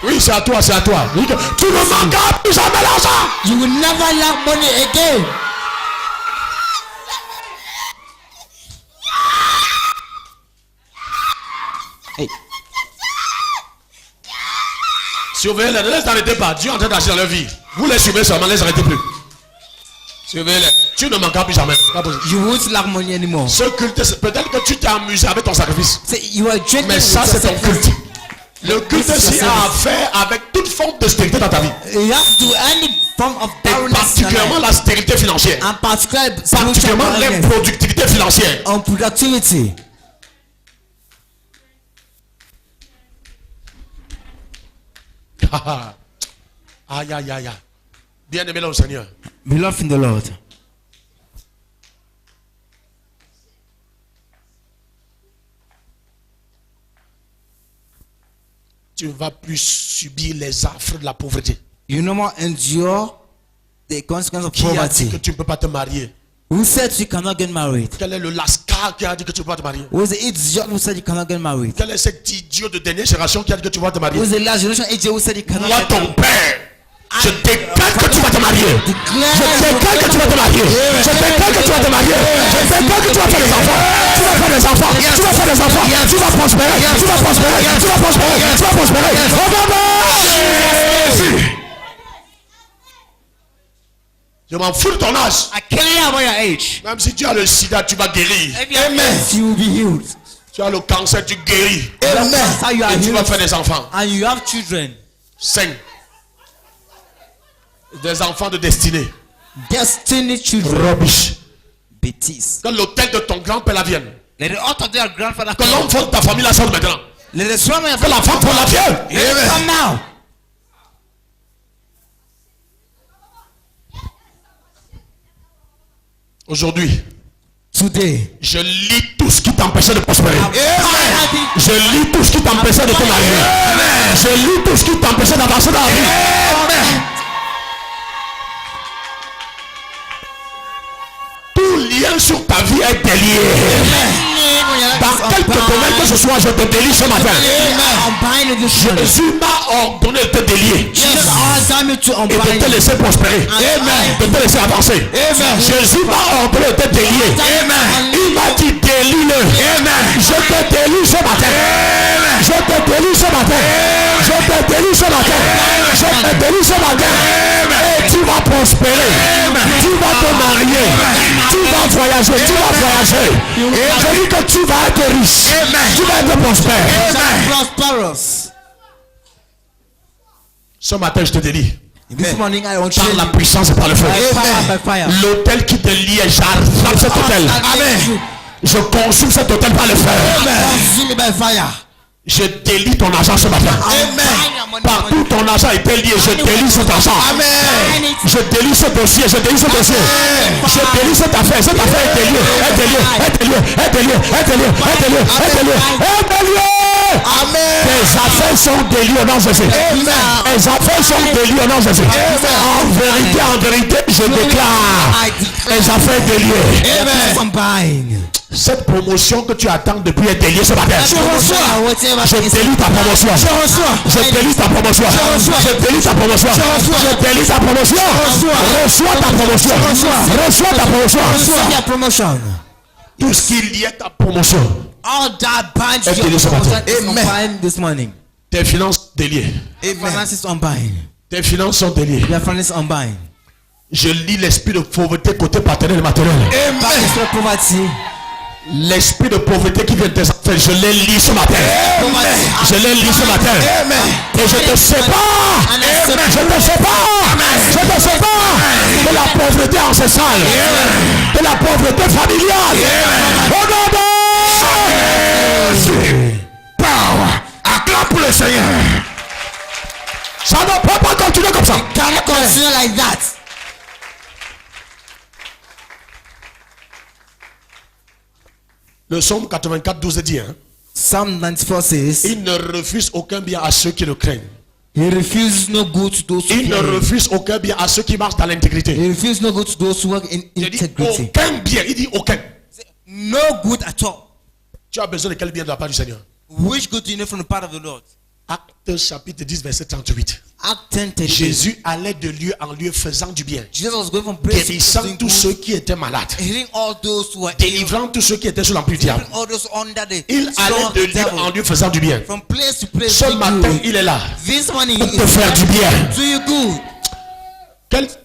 Oui, c'est à toi, c'est à toi. Tu ne manqueras plus jamais l'argent. You will never lack money again. Hey. Surveillez-les, ne les arrêtez pas. Dieu est en train d'agir dans leur vie. Vous les suivez seulement, ne les arrêtez plus. Surveillez-les. Tu ne manqueras plus jamais. Pas possible. You won't lack money anymore. Ce culte, peut-être que tu t'es amusé avec ton sacrifice. Say you are drinking Mais with ça, c'est ton yourself. culte. Le culte, c'est à faire avec toute forme de stérilité dans ta vie. You have to do any form of Et barrenness in your particulièrement life. la stérilité financière. And particularly Particulièrement l'improductivité financière. on productivity. Aïe, aïe, aïe, aïe. Bien aimé le Seigneur. Beloved in the Lord. Tu ne vas plus subir les affres de la pauvreté. You no more endure the consequences of Qui a dit poverty. que tu ne peux pas te marier? Who said you cannot get married? Quel est le lascar qui a dit que tu ne peux pas te marier? Who is the idiot who said you cannot get married? Quel est cet idiot de dernière génération qui a dit que tu vas te marier? Who is the last generation idiot who said you cannot Moi, get ton married? père, je déclare que tu vas te marier. Je Declare déclare que tu vas te marier. Je déclare que tu vas te marier. Je déclare que tu vas faire des enfants. Tu vas faire des enfants. Tu vas faire des enfants. Tu vas prospérer. Tu vas prospérer. Tu vas prospérer. Tu vas prospérer. Je m'en fous de ton âge. I care about your age. Même si tu as le sida, tu vas guérir. Amen. You will be healed. Tu as le cancer, tu guéris. That's how you are Et tu vas healed. faire des enfants. And you have children. Saints. Des enfants de destinée. Destiny children. Rubbish. Bêtise. Que l'hôtel de ton grand-père la vienne. Let the altar of their grandfather Que l'homme de ta famille la sorte maintenant. Let the strong man Que la femme pour la vienne. come now. Aujourd'hui, Today. je lis tout ce qui t'empêchait de prospérer. I Je lis tout ce qui t'empêchait de te marier. Je lis tout ce qui t'empêchait d'avancer dans la vie. Tout lien sur ta vie est délié. Dans quelque domaine que ce soit, je te délie ce matin. Jésus m'a ordonné de te délier et de te laisser prospérer, de te laisser avancer. Jésus m'a ordonné de te délier. Il m'a dit délie-le. Je te délie ce matin. Je te délie ce matin. Je te délie ce matin. Je te délie ce matin. Et tu vas prospérer. Tu vas te marier. Tu vas voyager. Tu vas voyager. Je dis que tu vas être riche. Tu vas être prospère. Ce matin, je te délie. This morning I want Par la puissance et par le feu. L'autel qui te liait, j'arrache cet autel. Amen. Je consume cet autel par le feu. Consume by fire. Je délie ton argent ce matin. Amen. Partout ton argent est lié, je délie cet argent. Amen. Je délie ce dossier, je délie ce dossier. Je délie cette affaire est déliée, est déliée, est déliée, est déliée, est déliée, est déliée, est déliée, est déliée. Amen. Tes affaires sont déliées au nom de Jésus. Tes affaires sont déliées au nom de Jésus. En vérité, je déclare tes affaires déliées. Amen. Cette promotion que tu attends depuis est déliée ce matin. Je reçois. Je délie ta promotion. Je reçois. Je délie ta promotion. Je délie ta promotion. Je délie ta promotion. Reçois ta promotion. Reçois ta promotion. Your promotion. Tout ce qui liait ta promotion. All that binds Est your délié ce promotion matin. is unbind this morning. Tes finances déliées. Finances unbind. Tes finances sont déliées. Your finances unbind. Je lis l'esprit de pauvreté côté paternel et maternel. Amen. Poverty. L'esprit de pauvreté qui vient de tes affaires, je les lis ce matin. Je les lis ce matin. Et je te sépare. Je te sépare. Je te sépare de la pauvreté ancestrale. De la pauvreté familiale. Au nom de Jésus. Power. Acclame pour le Seigneur. Ça ne peut pas continuer comme ça. Cannot continue like that. Le psaume 84, 12 dit, hein, Psalm 94 says, il ne refuse aucun bien à ceux qui le craignent. He refuses no good to those who Il ne fear him. refuse aucun bien à ceux qui marchent dans l'intégrité. He refuses no good to those who work in Il dit integrity. aucun bien. Il dit aucun. No good at all. Tu as besoin de quel bien de la part du Seigneur? Which good do you know from the part of the Lord? Actes chapitre 10 verset 38. Act 10:38. Jésus allait de lieu en lieu faisant du bien, Jesus was going from place to place, guérissant doing tous good, ceux qui étaient malades, healing all those who were ill, délivrant tous ceux qui étaient sous l'empire du diable. all those under the Il spell allait of de the lieu en devil. lieu faisant du bien. From place to place, Ce doing matin, good. il est là This morning pour he te is faire du bien. do you good.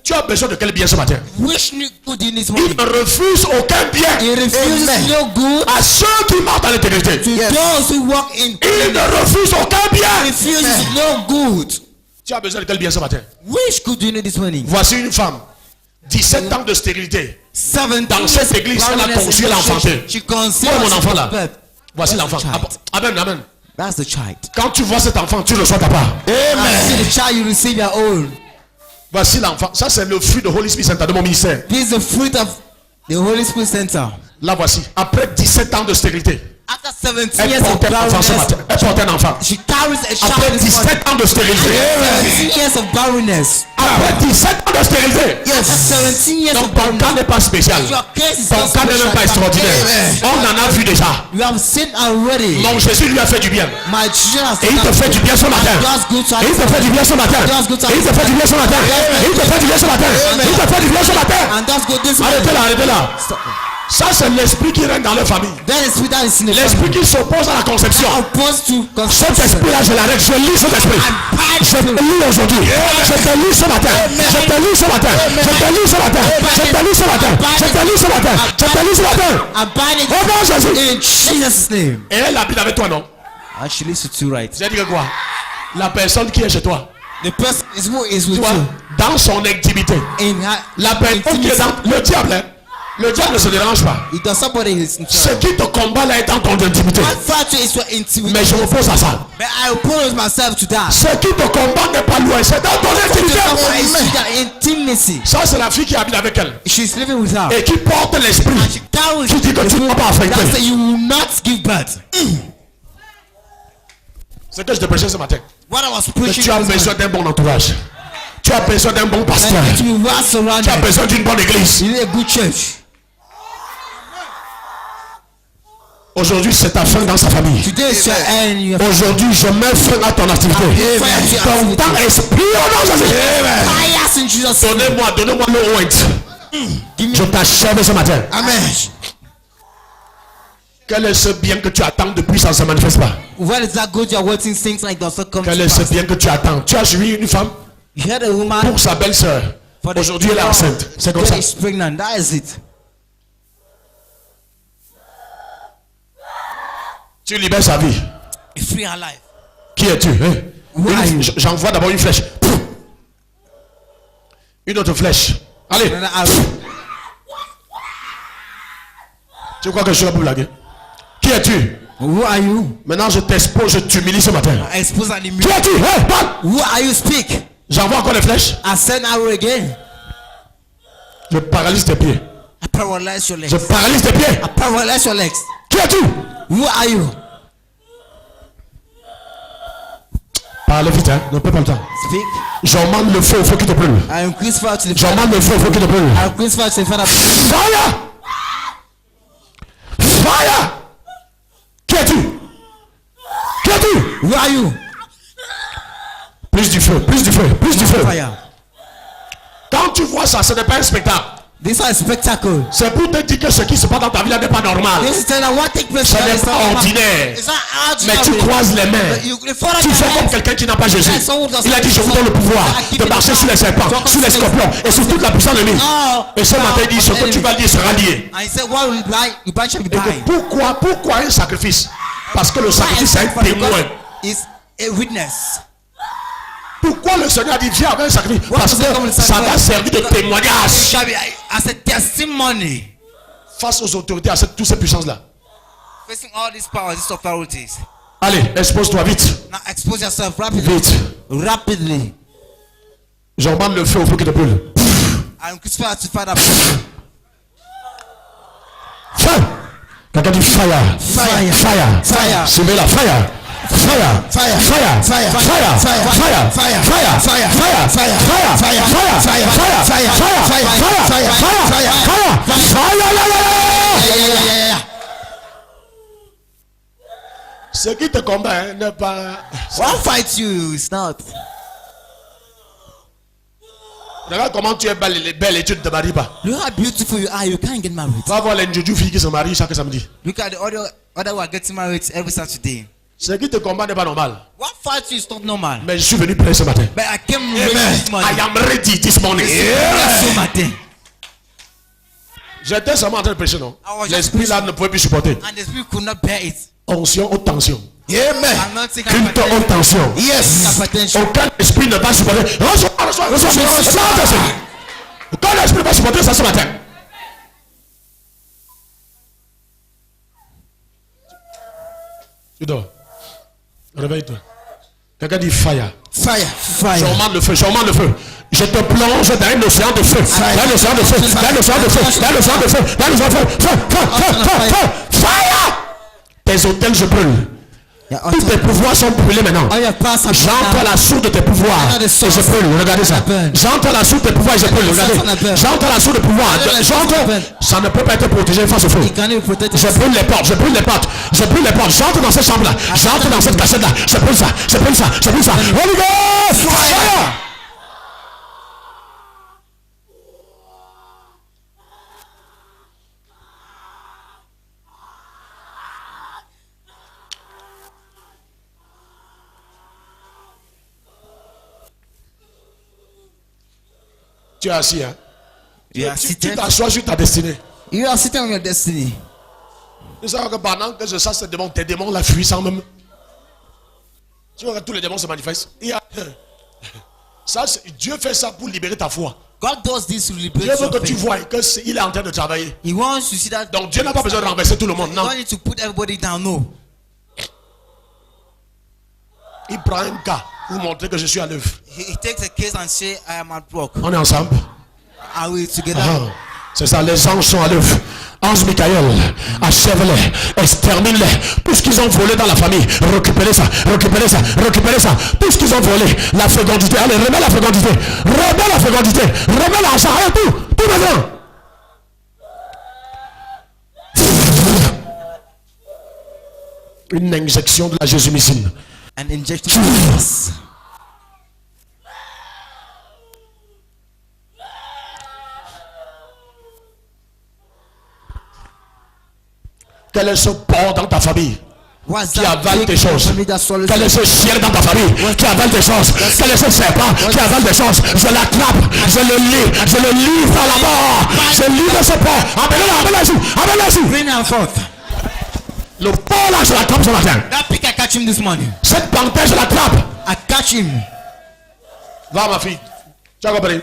Tu as besoin de quel bien ce matin? Which new good in this Il morning? ne refuse aucun bien He refuses no good à ceux qui marchent dans l'intégrité. to those who walk in. Il ne refuse aucun bien. He refuses no good. Tu as besoin de quel bien ce matin? Which good do you know this morning? Voici une femme, 17 ans de stérilité. 17 Dans cette église, elle a conçu, elle a enfanté. She conceived. Voilà mon enfant là. Voici That's l'enfant. the child. Amen, amen. That's the child. Quand tu vois cet enfant, tu reçois ta part. See the child, you receive your own. Voici l'enfant. Ça, c'est le fruit de Holy Spirit Center de mon ministère. This is the fruit of the Holy Spirit Center. Là, voici. Après 17 ans de stérilité, After 17 elle years of porte un enfant ce barrenness, matin. Elle porte un enfant. she carries a child. Après this morning. 17 ans de stérilité. 17 years of barrenness. Après 17 ans de stérilité. Yes. 17 years Donc of ton cas barrenness. n'est pas spécial. Your case is Ton not cas n'est même pas extraordinaire. On en a vu déjà. You have seen already. Donc Jésus lui a fait du bien. My children have Et il te fait du bien ce matin. Just good to Et il te fait du bien ce matin. Et il te fait du bien ce matin. Et il te fait du bien ce matin. Et il te fait du bien ce matin. And that's good this Arrêtez morning. là, arrêtez là. Ça, c'est l'esprit qui règne dans leur famille. That is sweet, that is in the L'esprit qui s'oppose à la conception. opposed to Cet conception. esprit-là, je l'arrête. Je lis cet esprit. Je te lis aujourd'hui. Je te lis ce matin. Je te lis ce matin. Je te lis ce matin. Je te lis ce matin. Je te lis ce matin. Je te lis ce matin. I bind it Au nom de Jésus. in Jesus' name. Et elle habite avec toi, non? And she lives with you, right? J'ai dit que quoi? La personne qui est chez toi, The person is who is tu with vois, you. dans son intimité. In her La personne qui est dans le diable, hein? Le diable ne se dérange pas. it does somebody is in Ce qui te combat là est dans ton intimité. My factor is your intimacy. Mais je m'oppose à ça. But I oppose myself to that. Ce qui te combat n'est pas loin, c'est dans ton intimité. That intimacy. Ça, c'est la fille qui habite avec elle She's living with her. et qui porte l'esprit. And she carries Qui dit que tu ne vas pas that affecter. say you will not give birth. Ce que je te prêchais ce matin. What I was Que preaching. tu as besoin d'un bon entourage. Tu as besoin d'un bon pasteur. To be well Tu as surrounded. besoin d'une bonne église. You need a good church. Aujourd'hui, c'est ta fin dans sa famille. Today is your end. Your Aujourd'hui, je mets fin à ton activité. Ton temps expire au nom de Jésus. fires in Jesus' name. Donnez-moi le oint. Je t'achève ce matin. Amen. Quel est ce bien que tu attends depuis ça ne se manifeste pas? What is that good you're waiting things like does not come Quel to est ce pass? bien que tu attends? Tu as suivi une femme You had a woman. pour sa belle-sœur. Aujourd'hui, elle est enceinte. C'est comme ça. Today is pregnant. That is it. Tu libères sa vie. You free her life. Qui es-tu? Hein? Who are you? J'envoie d'abord une flèche. Une autre flèche. Allez. Another arrow. Tu crois que je suis là pour blaguer? Qui es-tu? Who are you? Maintenant, je t'expose, je t'humilie ce matin. I expose an Qui immune. es-tu? Hey, parle. Who are you? Speak. J'envoie encore les flèches. I send arrow again. Je paralyse tes pieds. I paralyze your legs. Je paralyse tes pieds. I paralyze your legs. Qui es-tu? Who are you? Parle vite, hein. Ne perds pas le temps. Speak. J'emmène le feu au feu qui te brûle. I increase fire to the J'emmène le feu au feu qui te brûle. I increase fire to the Father. Fire! Fire! Qui es-tu? Qui es-tu? Who are you? Plus du feu, plus du feu, plus du feu. Fire. Quand tu vois ça, ce n'est pas un spectacle. This is a spectacle. C'est pour te dire que ce qui se passe dans ta vie là n'est pas normal. This is telling what take place. Ce n'est pas ordinaire. It's not Mais tu ordinary. croises les mains. Tu fais comme quelqu'un qui n'a pas Jésus. Il a dit, je vous donne le pouvoir de marcher sur les serpents, sur les scorpions et sur toute la puissance de l'ennemi. Et ce matin, il dit, ce que tu vas dire sera lié. And he said, what will blind? You blind shall be Et que blind. pourquoi un sacrifice? Parce que le sacrifice c'est un témoin. Is a witness. Pourquoi le Seigneur a dit viens avec un sacrifice? Parce que ça va servir de témoignage Shall be as a testimony. face aux autorités, à toutes ces puissances-là. Facing all these powers, these authorities. Allez, expose-toi vite. Now expose yourself rapidly. Vite. Rapidly. J'emmène le feu au feu qui te brûle. I increase fire to Father. Fire! Quelqu'un dit fire. Fire. Fire. Fire. Suivez la fire. Fire. Fire. Fire. Fire. Fire. Fire. Fire. Fire. Fire. Fire. Fire. Fire. Fire. Fire. Ce qui te combat n'est pas. What fights you is not. Regarde comment tu es belle et tu ne te maries pas. Look how beautiful you are. You can't get married. Va voir les Njoujou filles qui se marient chaque samedi. Look at the other who are getting married every Saturday. Ce qui te combat n'est pas normal. What fights you is not normal. Mais je suis venu prêcher ce matin. But I came ready this I morning. am ready this morning. So matin. J'étais seulement en train de prêcher, non? I was just L'esprit là ne pouvait plus supporter. And the spirit could not bear it. Onction haute tension. I'm not taking Culte haute tension. hypertension. Aucun esprit ne va supporter. Reçois. Aucun esprit ne va supporter ça ce matin. Tu dors. Réveille-toi. Quelqu'un dit fire. Fire. J'emmène le feu, j'emmène le feu. Je te plonge dans un océan de feu. Dans un océan de feu. Dans un océan de feu. Dans un océan de feu. Dans un océan de feu. Feu. Fire. Tes hôtels, je brûle. Tous tes pouvoirs sont brûlés maintenant. J'entre à la source de tes pouvoirs et je brûle. Regardez ça. J'entre à la source de tes pouvoirs et je brûle. Regardez. J'entre à la source de pouvoir. Ça ne peut pas être protégé face au feu. Je brûle les portes. Je brûle les portes. Je brûle les portes. J'entre dans cette chambre-là. J'entre dans cette cassette-là. Je brûle ça. Je brûle ça. Je brûle ça. Holy Ghost! Fire! Tu es assis, hein? You are Tu seated. t'assois sur ta destinée. You are sitting on your destiny. Tu sais que pendant que je chasse tes démons la fuient sans même. Tu vois que tous les démons se manifestent. Ça, Dieu fait ça pour libérer ta foi. God does this to Dieu liberate veut your que tu faith. vois qu'il est en train de travailler. He wants to see that. Donc Dieu n'a pas besoin de renverser tout le monde. You Non. don't need to put everybody down. No. Il prend un cas pour montrer que je suis à l'œuvre. He takes a case and say, I am at work. On est ensemble. Are we together? Ah, c'est ça, les anges sont à l'œuvre. Ange Michael, achève-les, extermine-les. Tout ce qu'ils ont volé dans la famille, récupérez ça, récupérez ça, récupérez ça. Tout ce qu'ils ont volé, la fécondité, allez, remets la fécondité, remets la fécondité, remets l'argent, allez, tout maintenant. Une injection de la jésus-missine. An injection of Jesus. Quel est ce porc dans ta famille What's qui that avale big tes choses? family that swallows Quel est ce chien dans ta famille qui avale tes choses? Quel est ce serpent qui avale tes choses? Je l'attrape, je le livre à la mort. Je livre ce porc. Amenez-le ici. Bring him forth. Le porc là, je l'attrape ce matin. That pig, I catch him this morning. Cette panthère, je l'attrape. I catch him. Va ma fille. Tu as compris?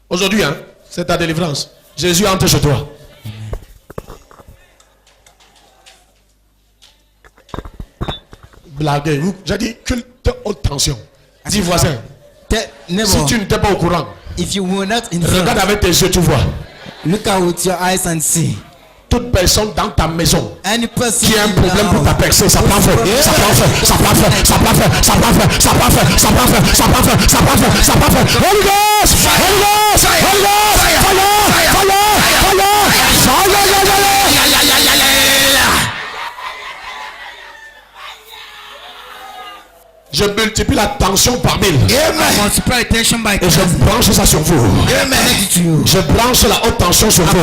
Aujourd'hui, hein, c'est ta délivrance. Jésus entre chez toi. Blaguez-vous. J'ai dit culte haute tension. Dis voisin. Si tu n'étais pas au courant, If you were not in regarde avec tes yeux, tu vois. look out with your eyes and see. Toute personne dans ta maison Any person qui a un in problème pour ta percée, ça prend feu, ça prend feu, ça prend feu, ça prend feu, ça prend feu, ça prend feu, ça prend feu, ça prend feu, ça prend feu, ça prend feu. Holy Ghost, Holy Ghost, Holy Ghost, fire, fire, fire, je multiplie la tension par mille. I multiply attention by Et je branche ça sur vous. Je branche la haute tension sur vous.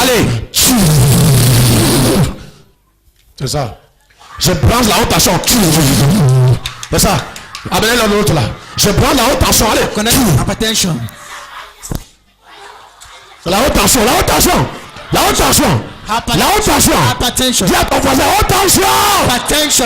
Allez. C'est ça. Je branche la haute tension. C'est ça. Amenez l'autre là. Je branche la haute tension. Allez. Connect hypertension. La haute tension. La haute tension. La haute tension. La haute tension. Hypertension. Dis à ton voisin, haute tension. Hypertension.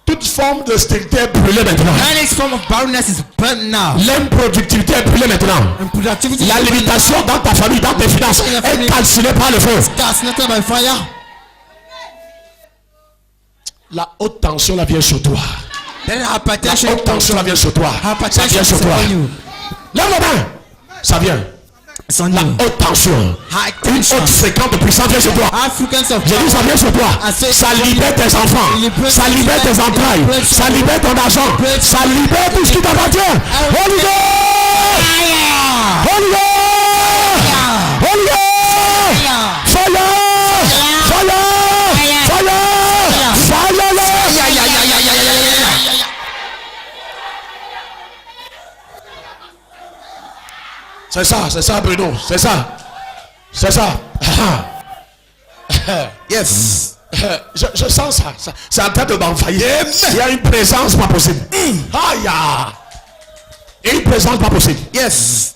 Toute forme de stérilité est brûlée maintenant. Any form of barrenness is burnt now. L'improductivité est brûlée maintenant. And productivity La limitation dans ta famille, dans tes finances est calcinée par le feu. calcinated by fire. La haute tension la vient sur toi. Then La hypertension. haute tension la vient sur toi. Ça Hypertension vient sur is toi. on you. Lève la main. Ça vient. It's on La you. haute tension. High Une tension. haute fréquence de puissance vient sur toi. High frequency of J'ai dit ça vient sur toi. Ça libère tes enfants. Ça libère tes entrailles. Ça libère ton argent. Ça libère tout ce qui t'appartient. Holy Ghost! Holy Ghost! Holy Ghost! Fire! Fire! C'est ça Bruno, c'est ça. Yes. Je sens ça. C'est en train de m'envahir. Il y a une présence pas possible. Aïe. Il y a une présence pas possible. Yes.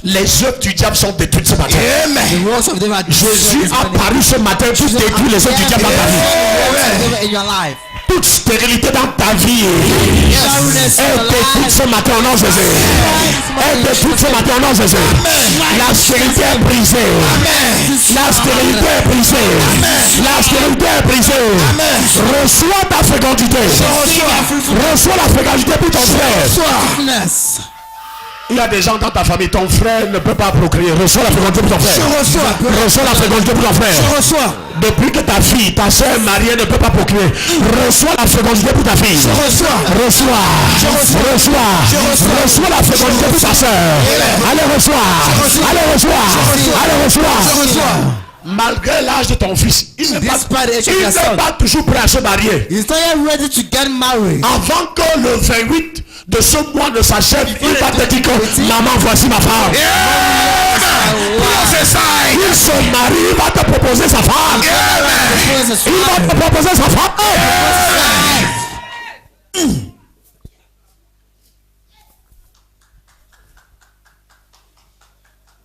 Les œuvres du diable sont détruites ce matin. The words of them are Jésus a paru ce matin pour détruire les œuvres du diable dans ta vie. in your life. Toute stérilité dans ta vie est détruite ce matin au nom de Jésus. Est détruite ce matin au nom de Jésus. La stérilité est brisée. La stérilité est brisée. La stérilité est brisée. Reçois ta fécondité. Reçois la fécondité pour ton frère. Il y a des gens dans ta famille, ton frère ne peut pas procréer. Reçois la fécondité pour ton frère. Reçois la fécondité pour ton frère. Depuis que ta fille, ta soeur mariée ne peut pas procréer, reçois la fécondité pour ta fille. Reçois la fécondité pour ta soeur. Allez, reçois. Malgré l'âge de ton fils, il n'est pas toujours prêt à se marier. He's not yet ready to get married. Avant que le 28 de ce mois ne s'achève, il va te dire que maman, voici ma femme. Il se marie, il va te proposer sa femme. Il va te proposer sa femme.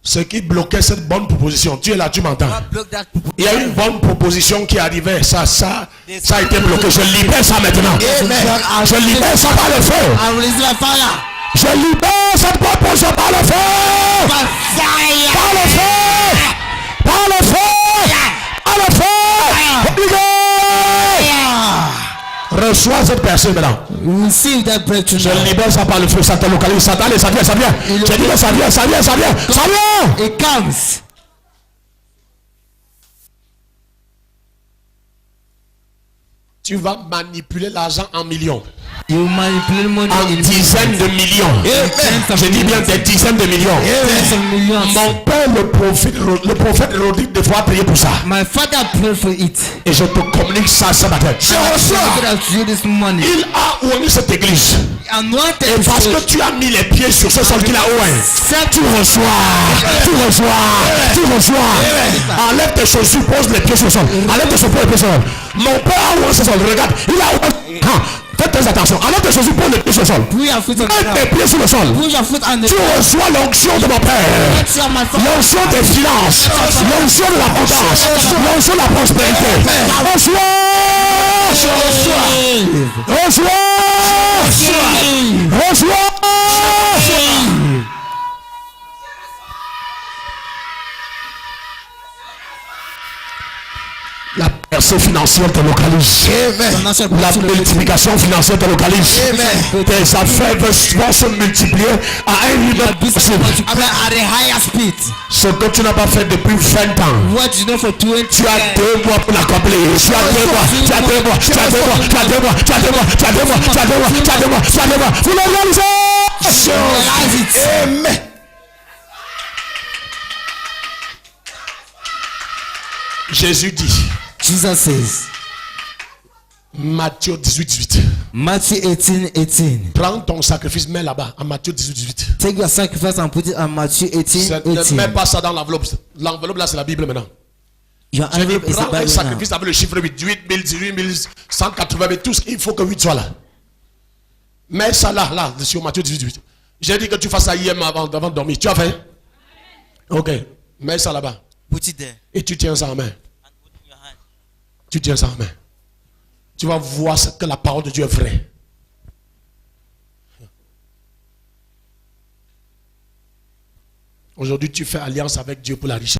Ce qui bloquait cette bonne proposition, tu es là, tu m'entends. Il y a une bonne proposition qui arrivait, ça a été bloqué. Je libère ça maintenant. Je libère ça par le feu. Je libère cette proposition par le feu. Par le feu. Par le feu. Par le feu. Reçois cette personne maintenant. Receive that breakthrough Je now. libère ça par le feu, ça te localise, ça t'allait, ça vient, ça vient. J'ai dit que ça vient, ça vient, ça vient, ça vient. It comes. Tu vas manipuler l'argent en millions, You manipulate money en in dizaines de millions. tens of Je dis bien des dizaines de millions. tens of millions. Mon père, le prophète Rodrigue, devra prier pour ça. My father prayed for it. Et je te communique ça ce matin. Je reçois. You this morning. Il a ouvert cette église. Anointed. Et parce que tu as mis les pieds sur ce sol qu'il a ouvert, tu reçois. Tu reçois. Tu reçois. Enlève tes chaussures, pose les pieds sur le sol. Enlève tes chaussures, pose les pieds sur le sol. Mon père a ouvert ce sol. Regarde. Il a ouvert. Faites très attention. Enlève tes chaussures, pose les pieds sur le sol. Put your foot on the Mets tes ground. pieds sur le sol. Put your foot on the Tu ground. reçois l'onction de mon père. L'onction des finances. L'onction de l'abondance. L'onction de la prospérité. Reçois. Reçois. Reçois. La percée financière te localise. La multiplication financière te localise. Tes affaires vont se multiplier à un niveau possible. At a higher speed. Ce que tu n'as pas fait depuis 20 ans. What you know for 20 Tu as 2 mois pour l'accomplir. Tu as 2 mois. Tu as 2 mois. Tu as 2 mois. Tu as 2 mois. Tu as 2 mois. Tu as 2 mois. Tu as 2 mois. Tu as 2 mois. Tu as 2 mois. Vous le réalisez. Amen. Jésus dit. Jesus says. Matthieu 18. Matthew 18:18. Prends ton sacrifice, mets là-bas, à Matthieu 18. Take your sacrifice and put it on Matthew Ne 18:18. mets pas ça dans l'enveloppe. L'enveloppe là, c'est la Bible maintenant. Your Je dis, envelope is prends the un Bible now. sacrifice avec le chiffre 8, 180 000, tout ce qu'il faut que 8 soit là. Mets ça là, sur Matthieu 18. J'ai dit que tu fasses ça hier avant de dormir. Tu as fait? Ok. Mets ça là-bas. Put it there. Et tu tiens ça en main. And put it in your hand. Tu tiens ça en main. Tu vas voir que la parole de Dieu est vraie. Aujourd'hui, tu fais alliance avec Dieu pour la richesse.